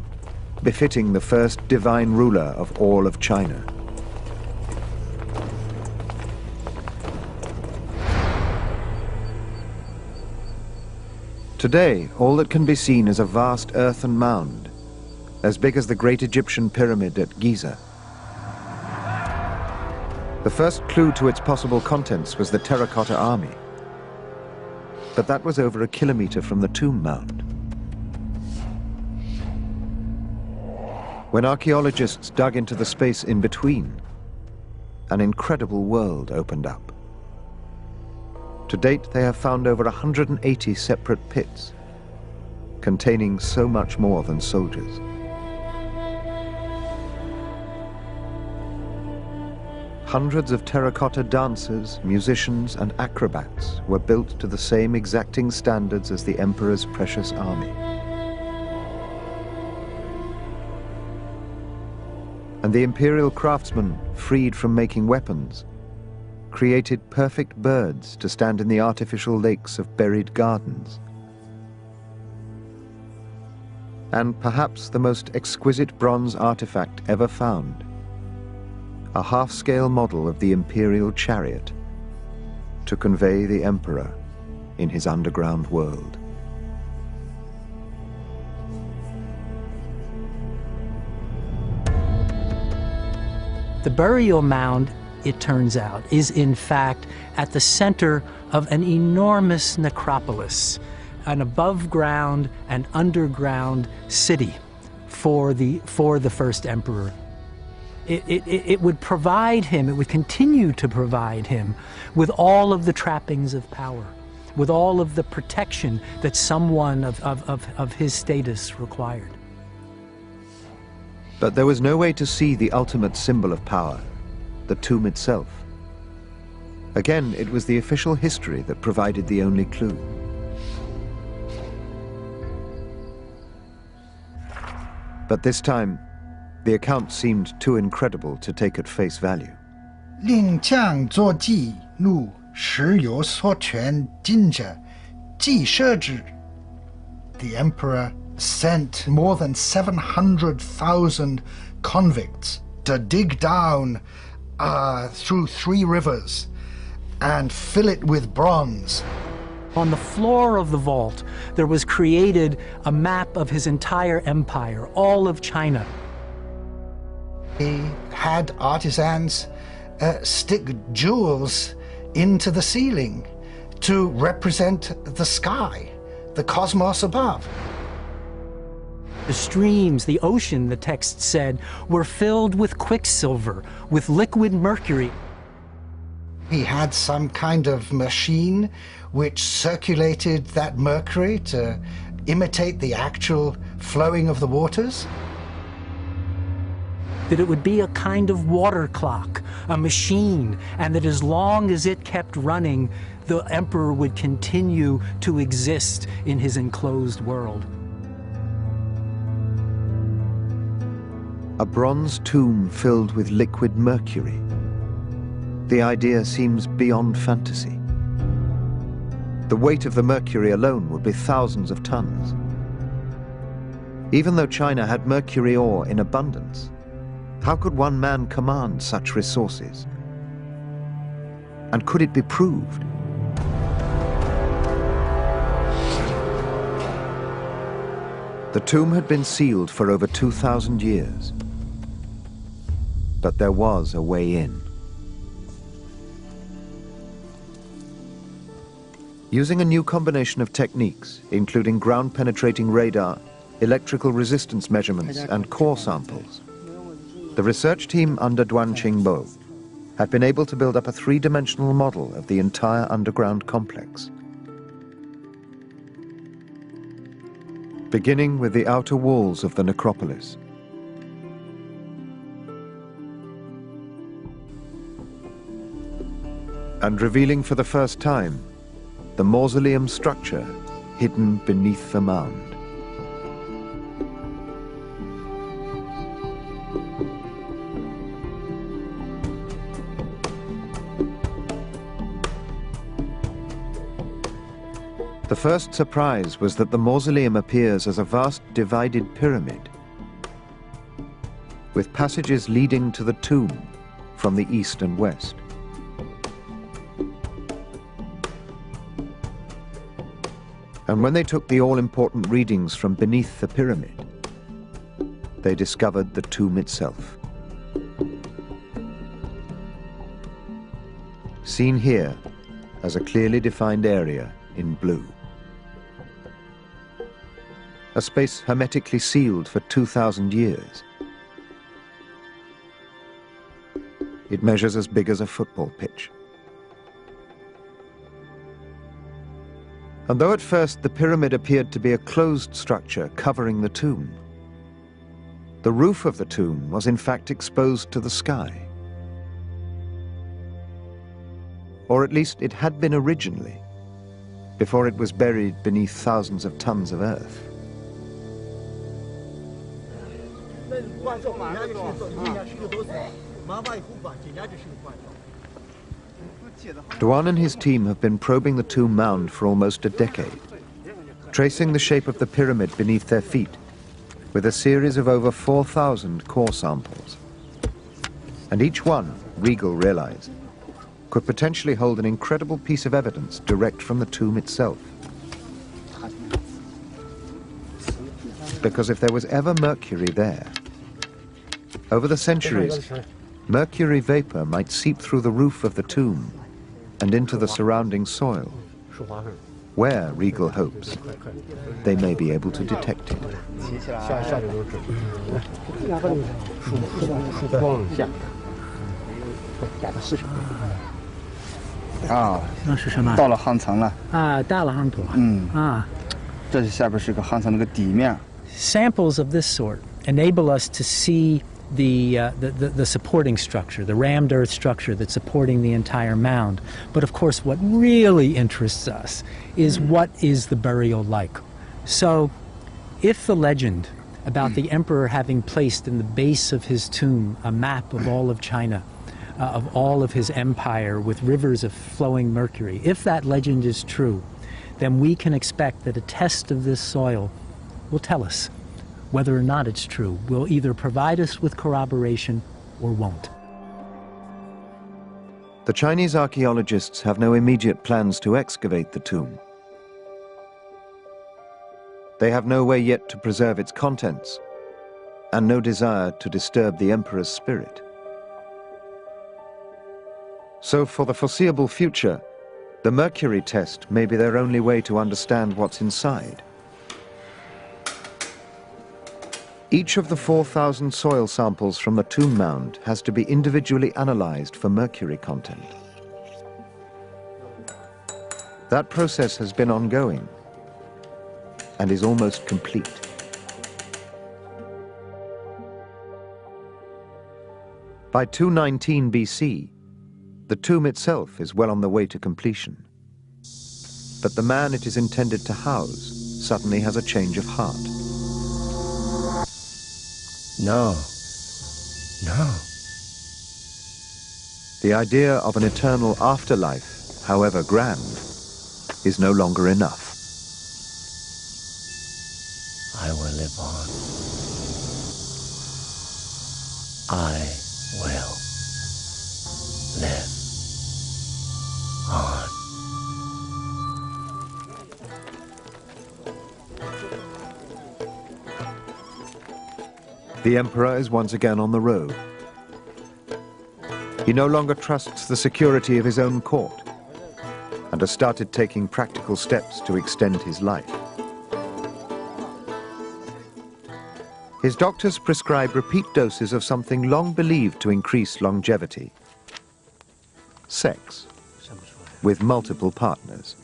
befitting the first divine ruler of all of China. Today, all that can be seen is a vast earthen mound, as big as the great Egyptian pyramid at Giza. The first clue to its possible contents was the terracotta army. But that was over 1 kilometer from the tomb mound. When archaeologists dug into the space in between, an incredible world opened up. To date, they have found over 180 separate pits, containing so much more than soldiers. Hundreds of terracotta dancers, musicians, and acrobats were built to the same exacting standards as the emperor's precious army. And the imperial craftsmen, freed from making weapons, created perfect birds to stand in the artificial lakes of buried gardens. And perhaps the most exquisite bronze artifact ever found, a half-scale model of the imperial chariot to convey the emperor in his underground world. The burial mound, it turns out, is in fact at the center of an enormous necropolis, an above-ground and underground city for the first emperor. It would provide him, it would continue to provide him with all of the trappings of power, with all of the protection that someone of his status required. But there was no way to see the ultimate symbol of power, the tomb itself. Again, it was the official history that provided the only clue. But this time, the account seemed too incredible to take at face value. 令将作记录时有所权尽者，既设之。The emperor sent more than 700,000 convicts to dig down through 3 rivers and fill it with bronze. On the floor of the vault, there was created a map of his entire empire, all of China. He had artisans stick jewels into the ceiling to represent the sky, the cosmos above. The streams, the ocean, the text said, were filled with quicksilver, with liquid mercury. He had some kind of machine which circulated that mercury to imitate the actual flowing of the waters. That it would be a kind of water clock, a machine, and that as long as it kept running, the emperor would continue to exist in his enclosed world. A bronze tomb filled with liquid mercury. The idea seems beyond fantasy. The weight of the mercury alone would be thousands of tons. Even though China had mercury ore in abundance, how could one man command such resources? And could it be proved? The tomb had been sealed for over 2,000 years. But there was a way in. Using a new combination of techniques, including ground-penetrating radar, electrical resistance measurements, and core samples, the research team under Duan Qingbo had been able to build up a three-dimensional model of the entire underground complex. Beginning with the outer walls of the necropolis. And revealing for the first time the mausoleum structure hidden beneath the mound. The first surprise was that the mausoleum appears as a vast divided pyramid, with passages leading to the tomb from the east and west. And when they took the all-important readings from beneath the pyramid, they discovered the tomb itself. Seen here as a clearly defined area in blue. A space hermetically sealed for 2,000 years. It measures as big as a football pitch. And though at first the pyramid appeared to be a closed structure covering the tomb, the roof of the tomb was in fact exposed to the sky. Or at least it had been originally, before it was buried beneath thousands of tons of earth. Duan and his team have been probing the tomb mound for almost a decade, tracing the shape of the pyramid beneath their feet with a series of over 4,000 core samples. And each one, Regal realized, could potentially hold an incredible piece of evidence direct from the tomb itself. Because if there was ever mercury there, over the centuries, mercury vapor might seep through the roof of the tomb and into the surrounding soil, where, Regal hopes, they may be able to detect it. Samples of this sort enable us to see the supporting structure, the rammed earth structure that's supporting the entire mound. But of course, what really interests us is what is the burial like. So, if the legend about the emperor having placed in the base of his tomb a map of all of China, of all of his empire with rivers of flowing mercury, if that legend is true, then we can expect that a test of this soil will tell us whether or not it's true, will either provide us with corroboration or won't. The Chinese archaeologists have no immediate plans to excavate the tomb. They have no way yet to preserve its contents, and no desire to disturb the emperor's spirit. So for the foreseeable future, The mercury test may be their only way to understand what's inside. Each of the 4,000 soil samples from the tomb mound has to be individually analyzed for mercury content. That process has been ongoing and is almost complete. By 219 BC, the tomb itself is well on the way to completion. But the man it is intended to house suddenly has a change of heart. No. No. The idea of an eternal afterlife, however grand, is no longer enough. I will live on. I will live on. The emperor is once again on the road. He no longer trusts the security of his own court and has started taking practical steps to extend his life. His doctors prescribe repeat doses of something long believed to increase longevity: sex with multiple partners.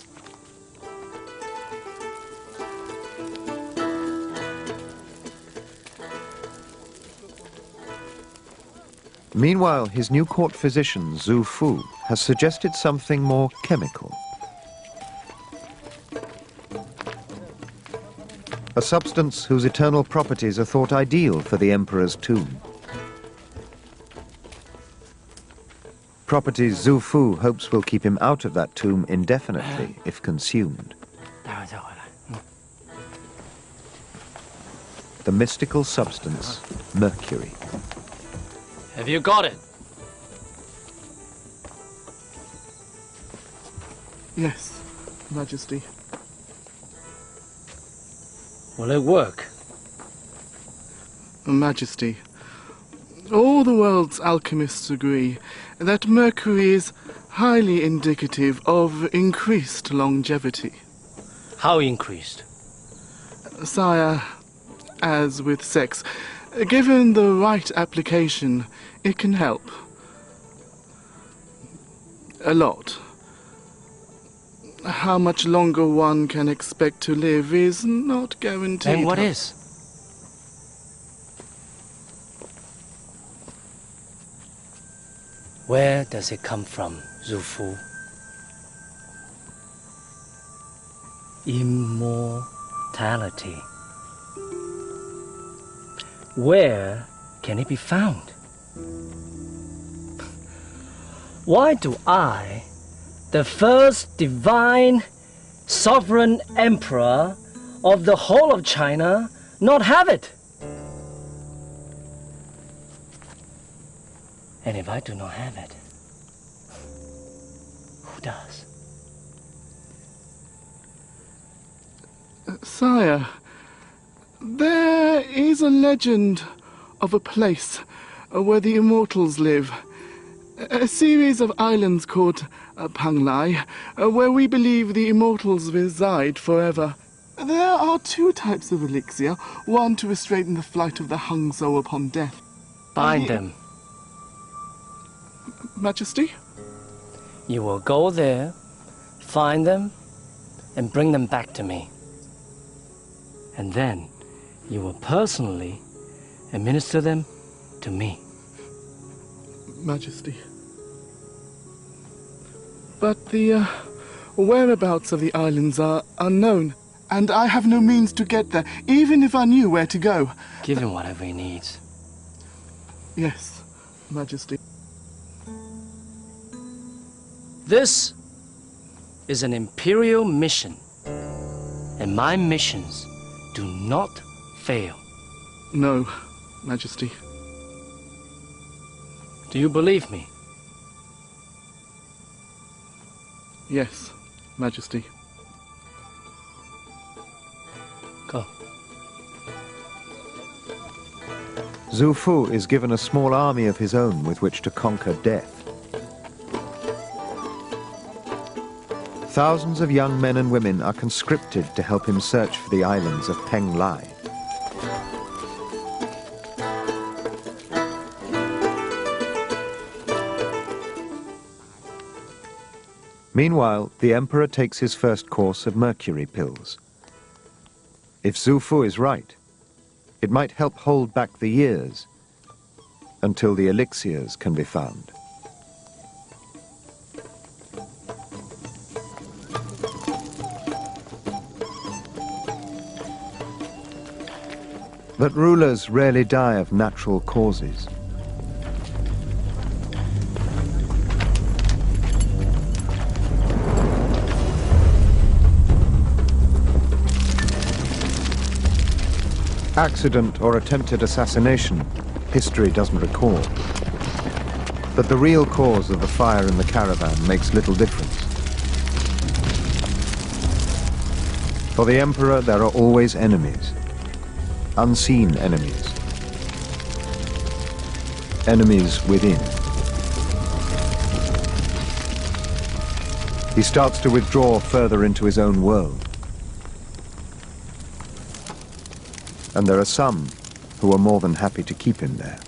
Meanwhile, his new court physician, Zhu Fu, has suggested something more chemical. A substance whose eternal properties are thought ideal for the emperor's tomb. Properties Zhu Fu hopes will keep him out of that tomb indefinitely if consumed. The mystical substance, mercury. Have you got it? Yes, Majesty. Will it work? Majesty, all the world's alchemists agree that mercury is highly indicative of increased longevity. How increased? Sire, as with sex, given the right application, it can help. A lot. How much longer one can expect to live is not guaranteed. Then what is? Where does it come from, Zhu Fu? Immortality. Where can it be found? Why do I, the first divine sovereign emperor of the whole of China, not have it? And if I do not have it, who does? Sire, there is a legend of a place where the immortals live. A series of islands called Panglai, where we believe the immortals reside forever. There are two types of elixir, one to restrain the flight of the Hangzhou upon death. Find them. Majesty? You will go there, find them, and bring them back to me. And then you will personally administer them to me. Majesty. But the whereabouts of the islands are unknown, and I have no means to get there, even if I knew where to go. Give him whatever he needs. Yes, Majesty. This is an imperial mission, and my missions do not fail. No, Majesty. Do you believe me? Yes, Majesty. Go. Zhu Fu is given a small army of his own with which to conquer death. Thousands of young men and women are conscripted to help him search for the islands of Penglai. Meanwhile, the emperor takes his first course of mercury pills. If Xu Fu is right, it might help hold back the years until the elixirs can be found. But rulers rarely die of natural causes. Accident or attempted assassination, history doesn't record. But the real cause of the fire in the caravan makes little difference. For the emperor, there are always enemies. Unseen enemies. Enemies within. He starts to withdraw further into his own world. And there are some who are more than happy to keep him there.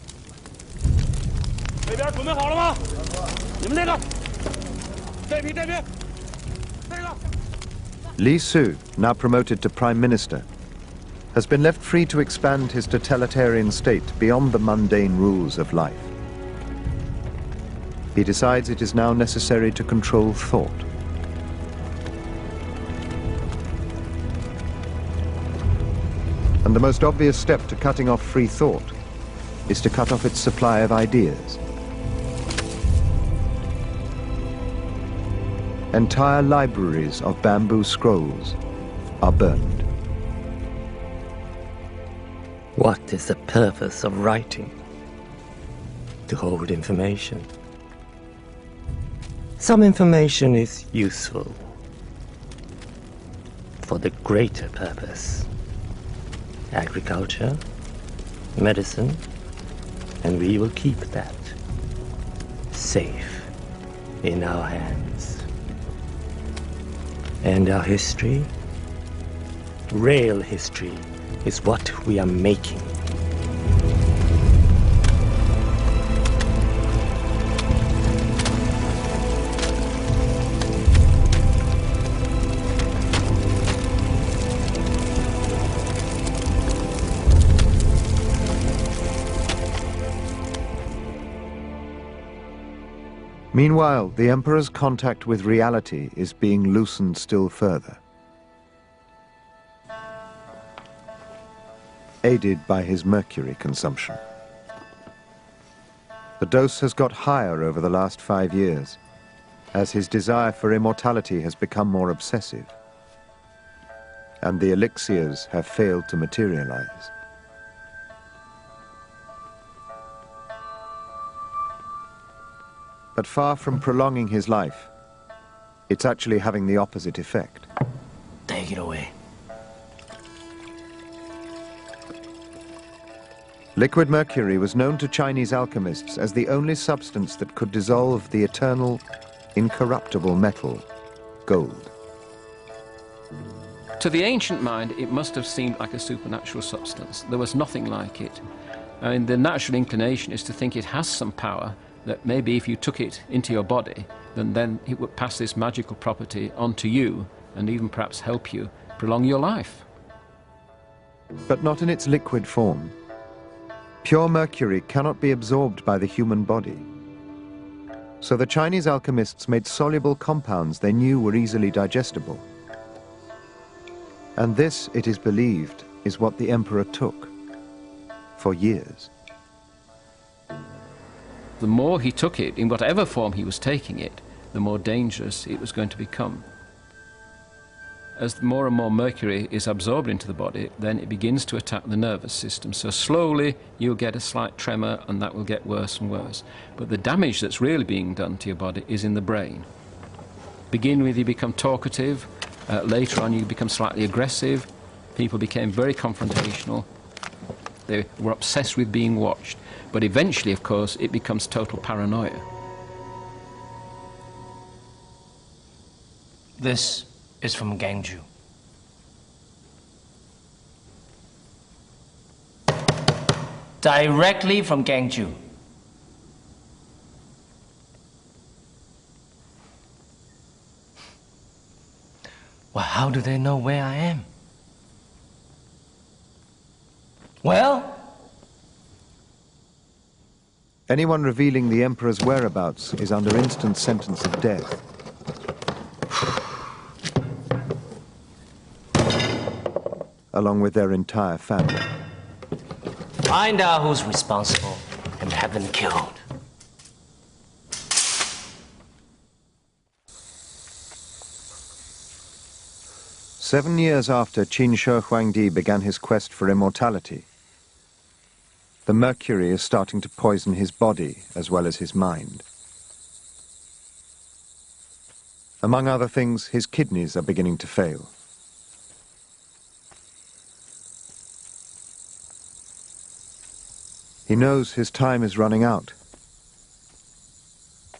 Li Su, now promoted to Prime Minister, has been left free to expand his totalitarian state beyond the mundane rules of life. He decides it is now necessary to control thought. And the most obvious step to cutting off free thought is to cut off its supply of ideas. Entire libraries of bamboo scrolls are burned. What is the purpose of writing? To hold information. Some information is useful for the greater purpose. Agriculture, medicine, and we will keep that safe in our hands. And our history, real history, is what we are making. Meanwhile, the emperor's contact with reality is being loosened still further. Aided by his mercury consumption. The dose has got higher over the last 5 years, as his desire for immortality has become more obsessive, and the elixirs have failed to materialize. But far from prolonging his life, it's actually having the opposite effect. Take it away. Liquid mercury was known to Chinese alchemists as the only substance that could dissolve the eternal, incorruptible metal, gold. To the ancient mind, it must have seemed like a supernatural substance. There was nothing like it. I mean, the natural inclination is to think it has some power, that maybe if you took it into your body, then it would pass this magical property onto you and even perhaps help you prolong your life. But not in its liquid form. Pure mercury cannot be absorbed by the human body. So the Chinese alchemists made soluble compounds they knew were easily digestible. And this, it is believed, is what the emperor took for years. The more he took it, in whatever form he was taking it, the more dangerous it was going to become. As more and more mercury is absorbed into the body, then it begins to attack the nervous system. So slowly you'll get a slight tremor, and that will get worse and worse. But the damage that's really being done to your body is in the brain. Begin with, you become talkative. Later on, you become slightly aggressive. People became very confrontational. They were obsessed with being watched. But eventually, of course, it becomes total paranoia. This is from Gangju. Directly from Gangju. Well, how do they know where I am? Well? Anyone revealing the Emperor's whereabouts is under instant sentence of death. Along with their entire family. Find out who's responsible and have them killed. Seven years after Qin Shi Huang began his quest for immortality, the mercury is starting to poison his body as well as his mind. Among other things, his kidneys are beginning to fail. He knows his time is running out,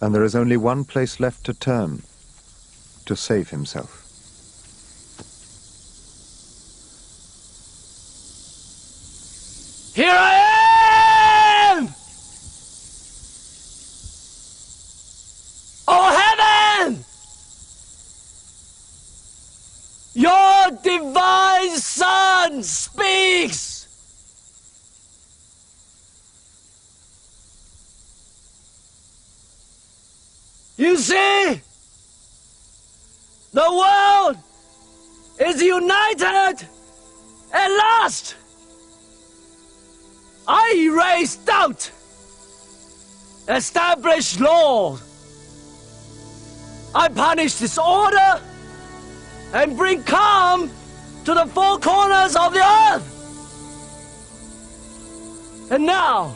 and there is only one place left to turn to save himself. Here I am! Oh heaven! Your divine Son speaks! You see? The world is united at last! I erase doubt, establish law. I punish disorder and bring calm to the four corners of the earth. And now,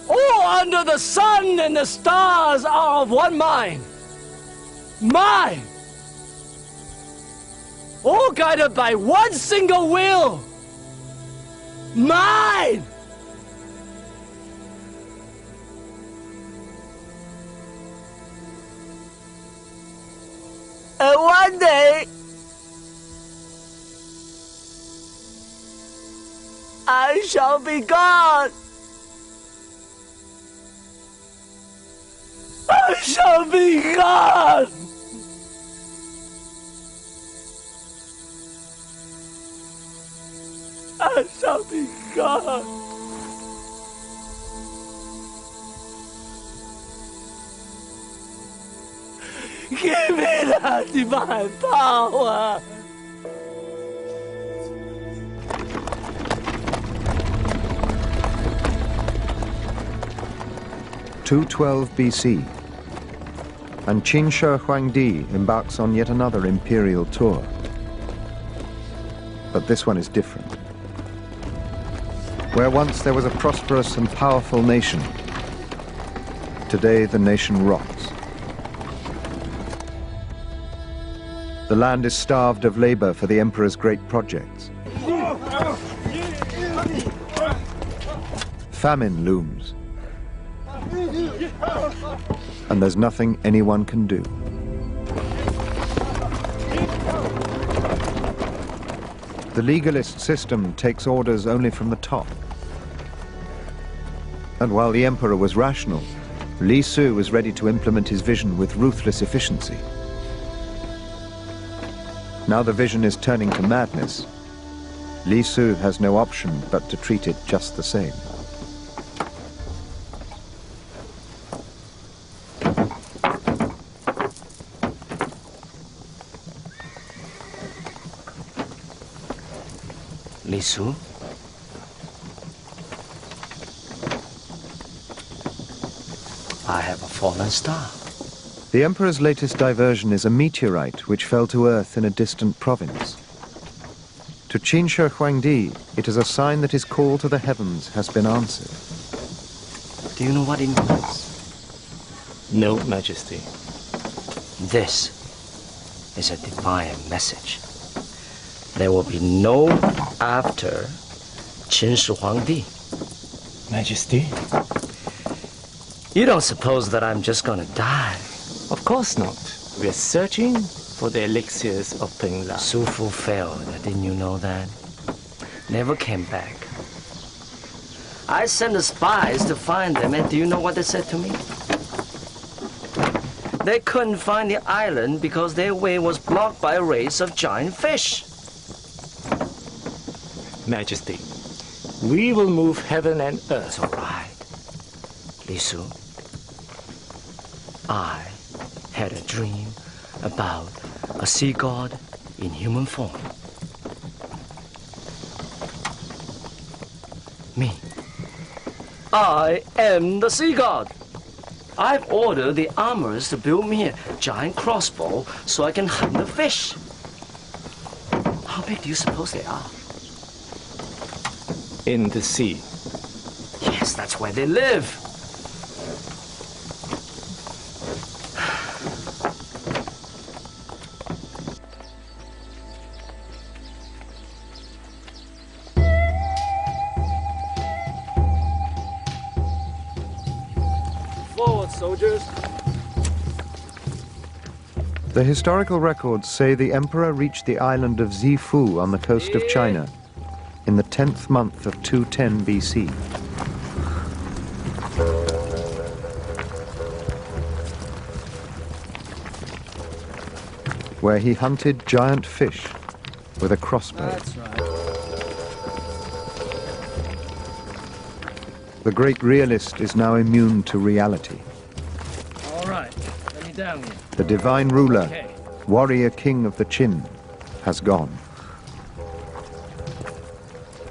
all under the sun and the stars are of one mind. Mine. All guided by one single will. Mine! And one day, I shall be gone. I shall be gone. I shall be gone. Give me that divine power. (212 BC), and Qin Shi Huang embarks on yet another imperial tour. But this one is different. Where once there was a prosperous and powerful nation, today the nation rots. The land is starved of labor for the emperor's great projects. Famine looms, and there's nothing anyone can do. The legalist system takes orders only from the top. And while the emperor was rational, Li Su was ready to implement his vision with ruthless efficiency. Now the vision is turning to madness. Li Su has no option but to treat it just the same. Li Su? I have a fallen star. The emperor's latest diversion is a meteorite which fell to Earth in a distant province. To Qin Shi Huang it is a sign that his call to the heavens has been answered. Do you know what it means? No, Majesty. This is a divine message. There will be no after Qin Shi Huang. Majesty? You don't suppose that I'm just gonna die? Of course not. We're searching for the elixirs of Peng Lai. Su Fu failed, didn't you know that? Never came back. I sent the spies to find them, and do you know what they said to me? They couldn't find the island because their way was blocked by a race of giant fish. Majesty, we will move heaven and earth. It's all right. Li Su, I had a dream about a sea god in human form. Me. I am the sea god. I've ordered the armorers to build me a giant crossbow so I can hunt the fish. How big do you suppose they are? In the sea. Yes, that's where they live. Forward, soldiers. The historical records say the emperor reached the island of Zifu on the coast of China in the 10th month of 210 BC. Where he hunted giant fish with a crossbow. That's right. The great realist is now immune to reality. All right, let me down here. The divine ruler, Okay. warrior king of the Qin, has gone.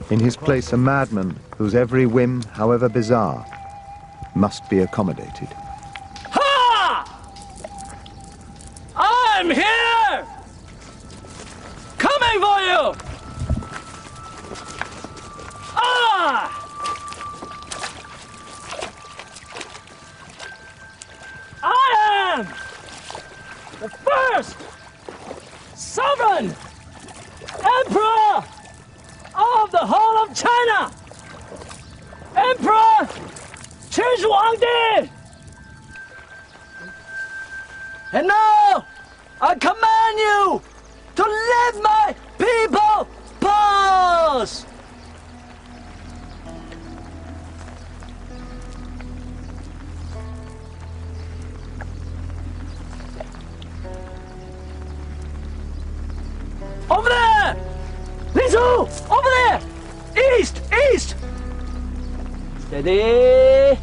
In his place, a madman whose every whim, however bizarre, must be accommodated. Ha! I'm here! Coming for you! Ah! I am the first sovereign emperor of the whole of China! Emperor Qin Shi Huang! And now, I command you to let my people pass! Over there! Li Su! Over there! East! East! Steady!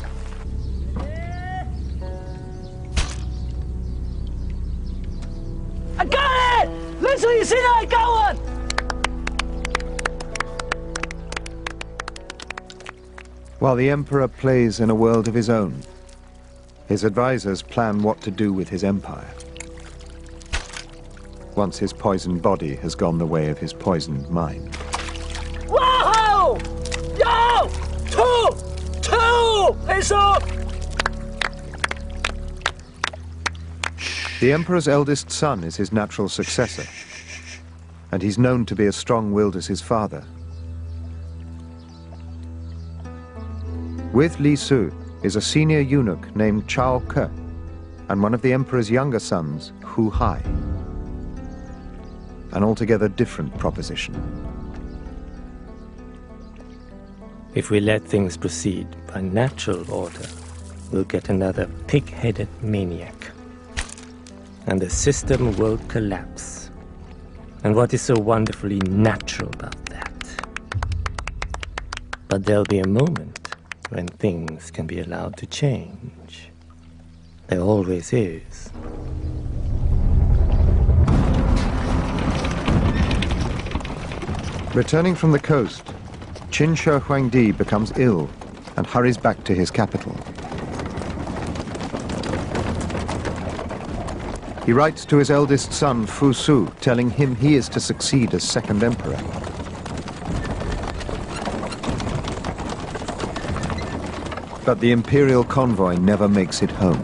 I got it! Li Su, you see that? I got one! While the emperor plays in a world of his own, his advisors plan what to do with his empire. Once his poisoned body has gone the way of his poisoned mind. Whoa! Yo! Two! Li Su! The emperor's eldest son is his natural successor, and he's known to be as strong-willed as his father. With Li Su is a senior eunuch named Chao Ke, and one of the emperor's younger sons, Hu Hai. An altogether different proposition. If we let things proceed by natural order, we'll get another pig-headed maniac. And the system will collapse. And what is so wonderfully natural about that? But there'll be a moment when things can be allowed to change. There always is. Returning from the coast, Qin Shi Huang becomes ill and hurries back to his capital. He writes to his eldest son, Fu Su, telling him he is to succeed as second emperor. But the imperial convoy never makes it home.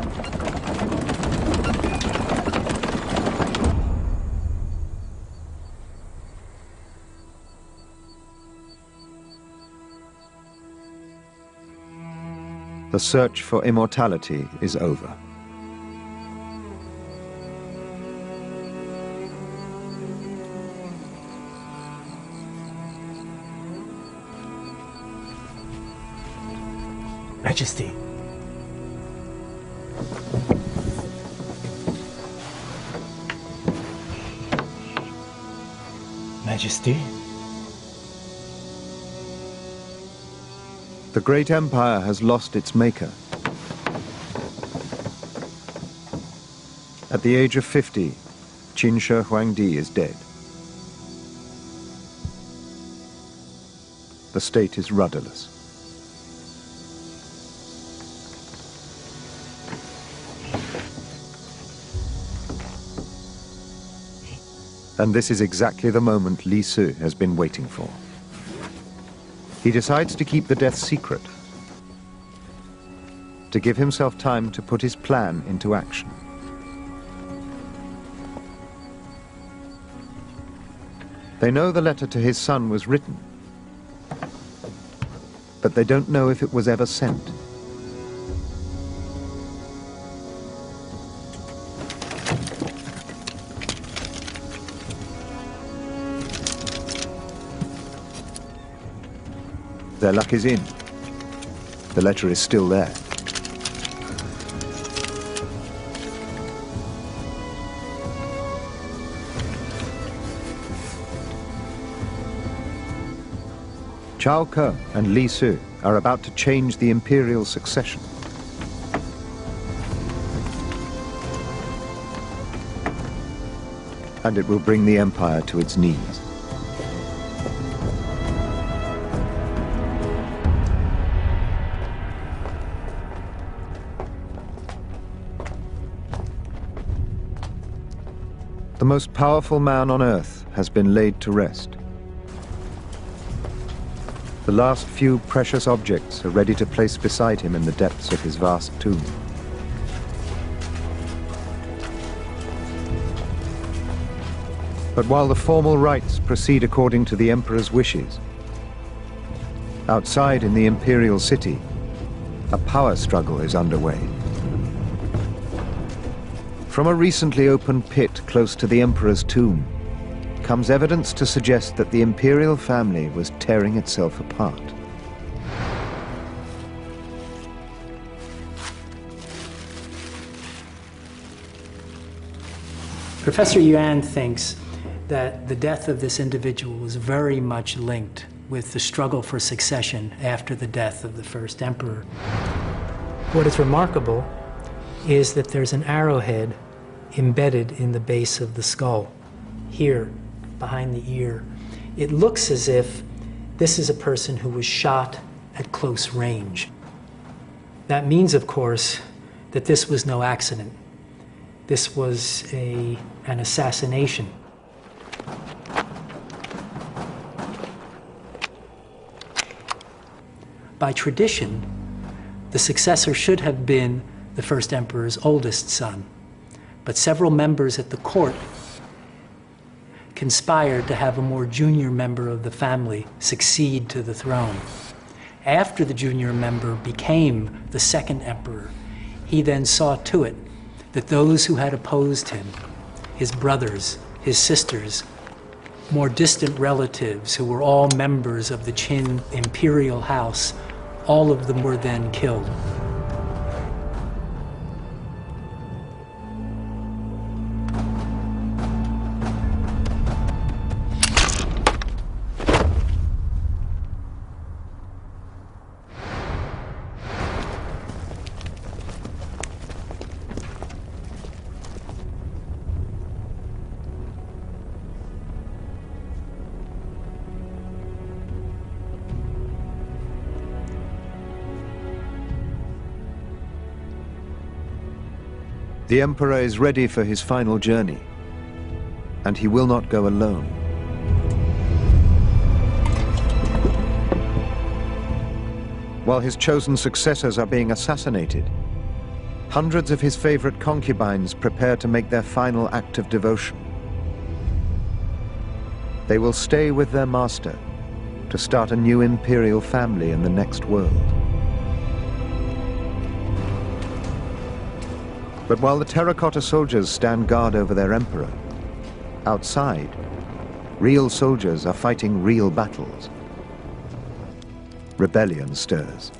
The search for immortality is over. Majesty. Majesty. The great empire has lost its maker. At the age of 50, Qin Shi Huang is dead. The state is rudderless. And this is exactly the moment Li Su has been waiting for. He decides to keep the death secret, to give himself time to put his plan into action. They know the letter to his son was written, but they don't know if it was ever sent. Their luck is in. The letter is still there. Cao Ke and Li Su are about to change the imperial succession. And it will bring the empire to its knees. The most powerful man on earth has been laid to rest. The last few precious objects are ready to place beside him in the depths of his vast tomb. But while the formal rites proceed according to the emperor's wishes, outside in the imperial city, a power struggle is underway. From a recently opened pit close to the emperor's tomb comes evidence to suggest that the imperial family was tearing itself apart. Professor Yuan thinks that the death of this individual was very much linked with the struggle for succession after the death of the first emperor. What is remarkable is that there's an arrowhead embedded in the base of the skull, here, behind the ear. It looks as if this is a person who was shot at close range. That means, of course, that this was no accident. This was an assassination. By tradition, the successor should have been the first emperor's oldest son, but several members at the court conspired to have a more junior member of the family succeed to the throne. After the junior member became the second emperor, he then saw to it that those who had opposed him, his brothers, his sisters, more distant relatives who were all members of the Qin imperial house, all of them were then killed. The emperor is ready for his final journey, and he will not go alone. While his chosen successors are being assassinated, hundreds of his favorite concubines prepare to make their final act of devotion. They will stay with their master to start a new imperial family in the next world. But while the terracotta soldiers stand guard over their emperor, outside, real soldiers are fighting real battles. Rebellion stirs.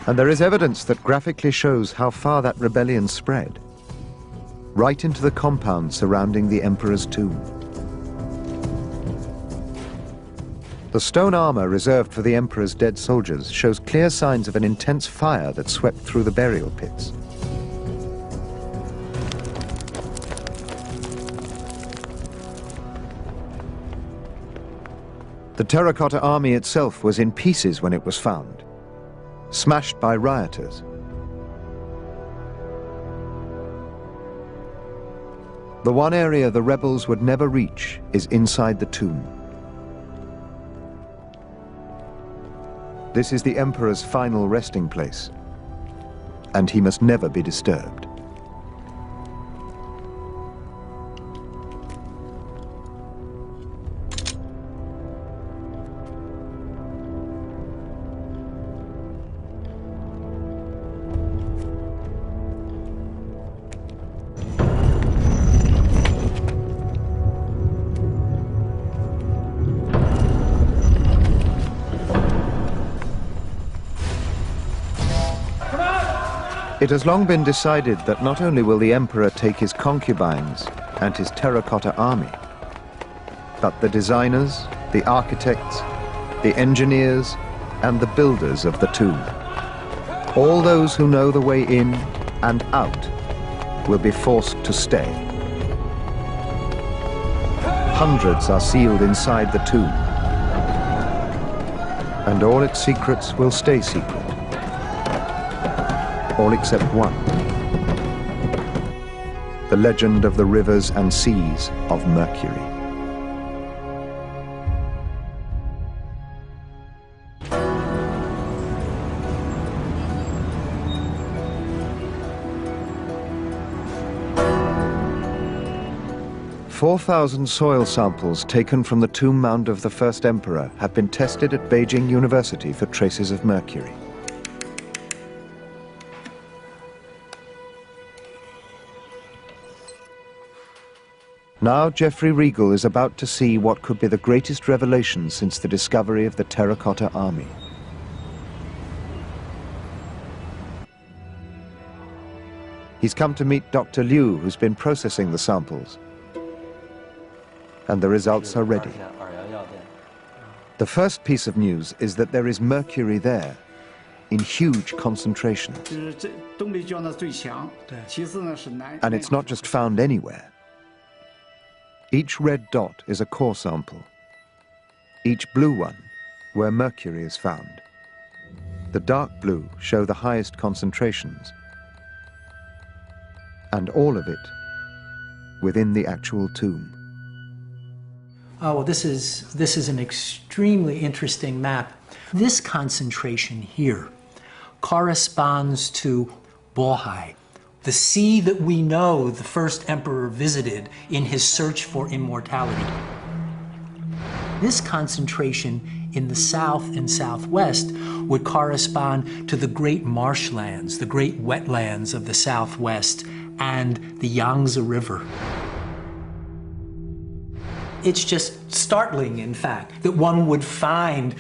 And there is evidence that graphically shows how far that rebellion spread, right into the compound surrounding the emperor's tomb. The stone armor reserved for the emperor's dead soldiers shows clear signs of an intense fire that swept through the burial pits. The terracotta army itself was in pieces when it was found, smashed by rioters. The one area the rebels would never reach is inside the tomb. This is the emperor's final resting place, and he must never be disturbed. It has long been decided that not only will the emperor take his concubines and his terracotta army, but the designers, the architects, the engineers, and the builders of the tomb, all those who know the way in and out, will be forced to stay. Hundreds are sealed inside the tomb, and all its secrets will stay secret. All except one. The legend of the rivers and seas of Mercury. "4,000 soil samples taken from the tomb mound of the first emperor have been tested at Beijing University for traces of mercury. Now Geoffrey Regal is about to see what could be the greatest revelation since the discovery of the terracotta army. He's come to meet Dr. Liu, who's been processing the samples. And the results are ready. The first piece of news is that there is mercury there, in huge concentrations. And it's not just found anywhere. Each red dot is a core sample. Each blue one, where mercury is found. The dark blue show the highest concentrations. And all of it within the actual tomb. Oh, well, this is an extremely interesting map. This concentration here corresponds to Bohai, the sea that we know the first emperor visited in his search for immortality. This concentration in the south and southwest would correspond to the great marshlands, the great wetlands of the southwest, and the Yangtze River. It's just startling, in fact, that one would find,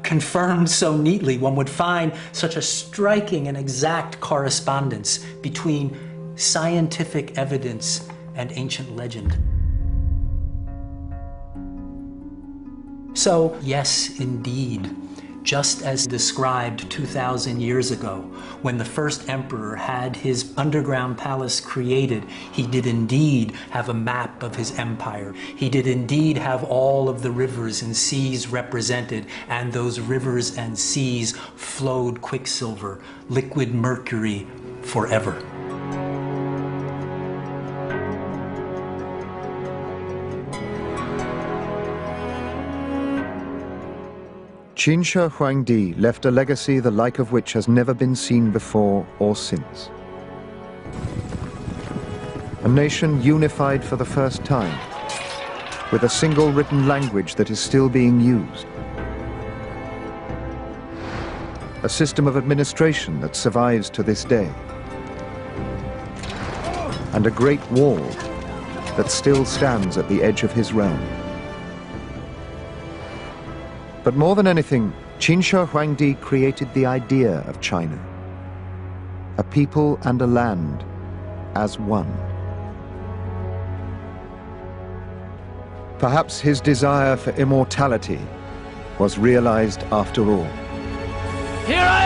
confirmed so neatly, one would find such a striking and exact correspondence between scientific evidence and ancient legend. So, yes, indeed, just as described 2,000 years ago, when the first emperor had his underground palace created, he did indeed have a map of his empire. He did indeed have all of the rivers and seas represented, and those rivers and seas flowed quicksilver, liquid mercury, forever. Qin Shi Huang left a legacy the like of which has never been seen before or since. A nation unified for the first time, with a single written language that is still being used. A system of administration that survives to this day. And a great wall that still stands at the edge of his realm. But more than anything, Qin Shi Huang created the idea of China, a people and a land as one. Perhaps his desire for immortality was realized after all. Here I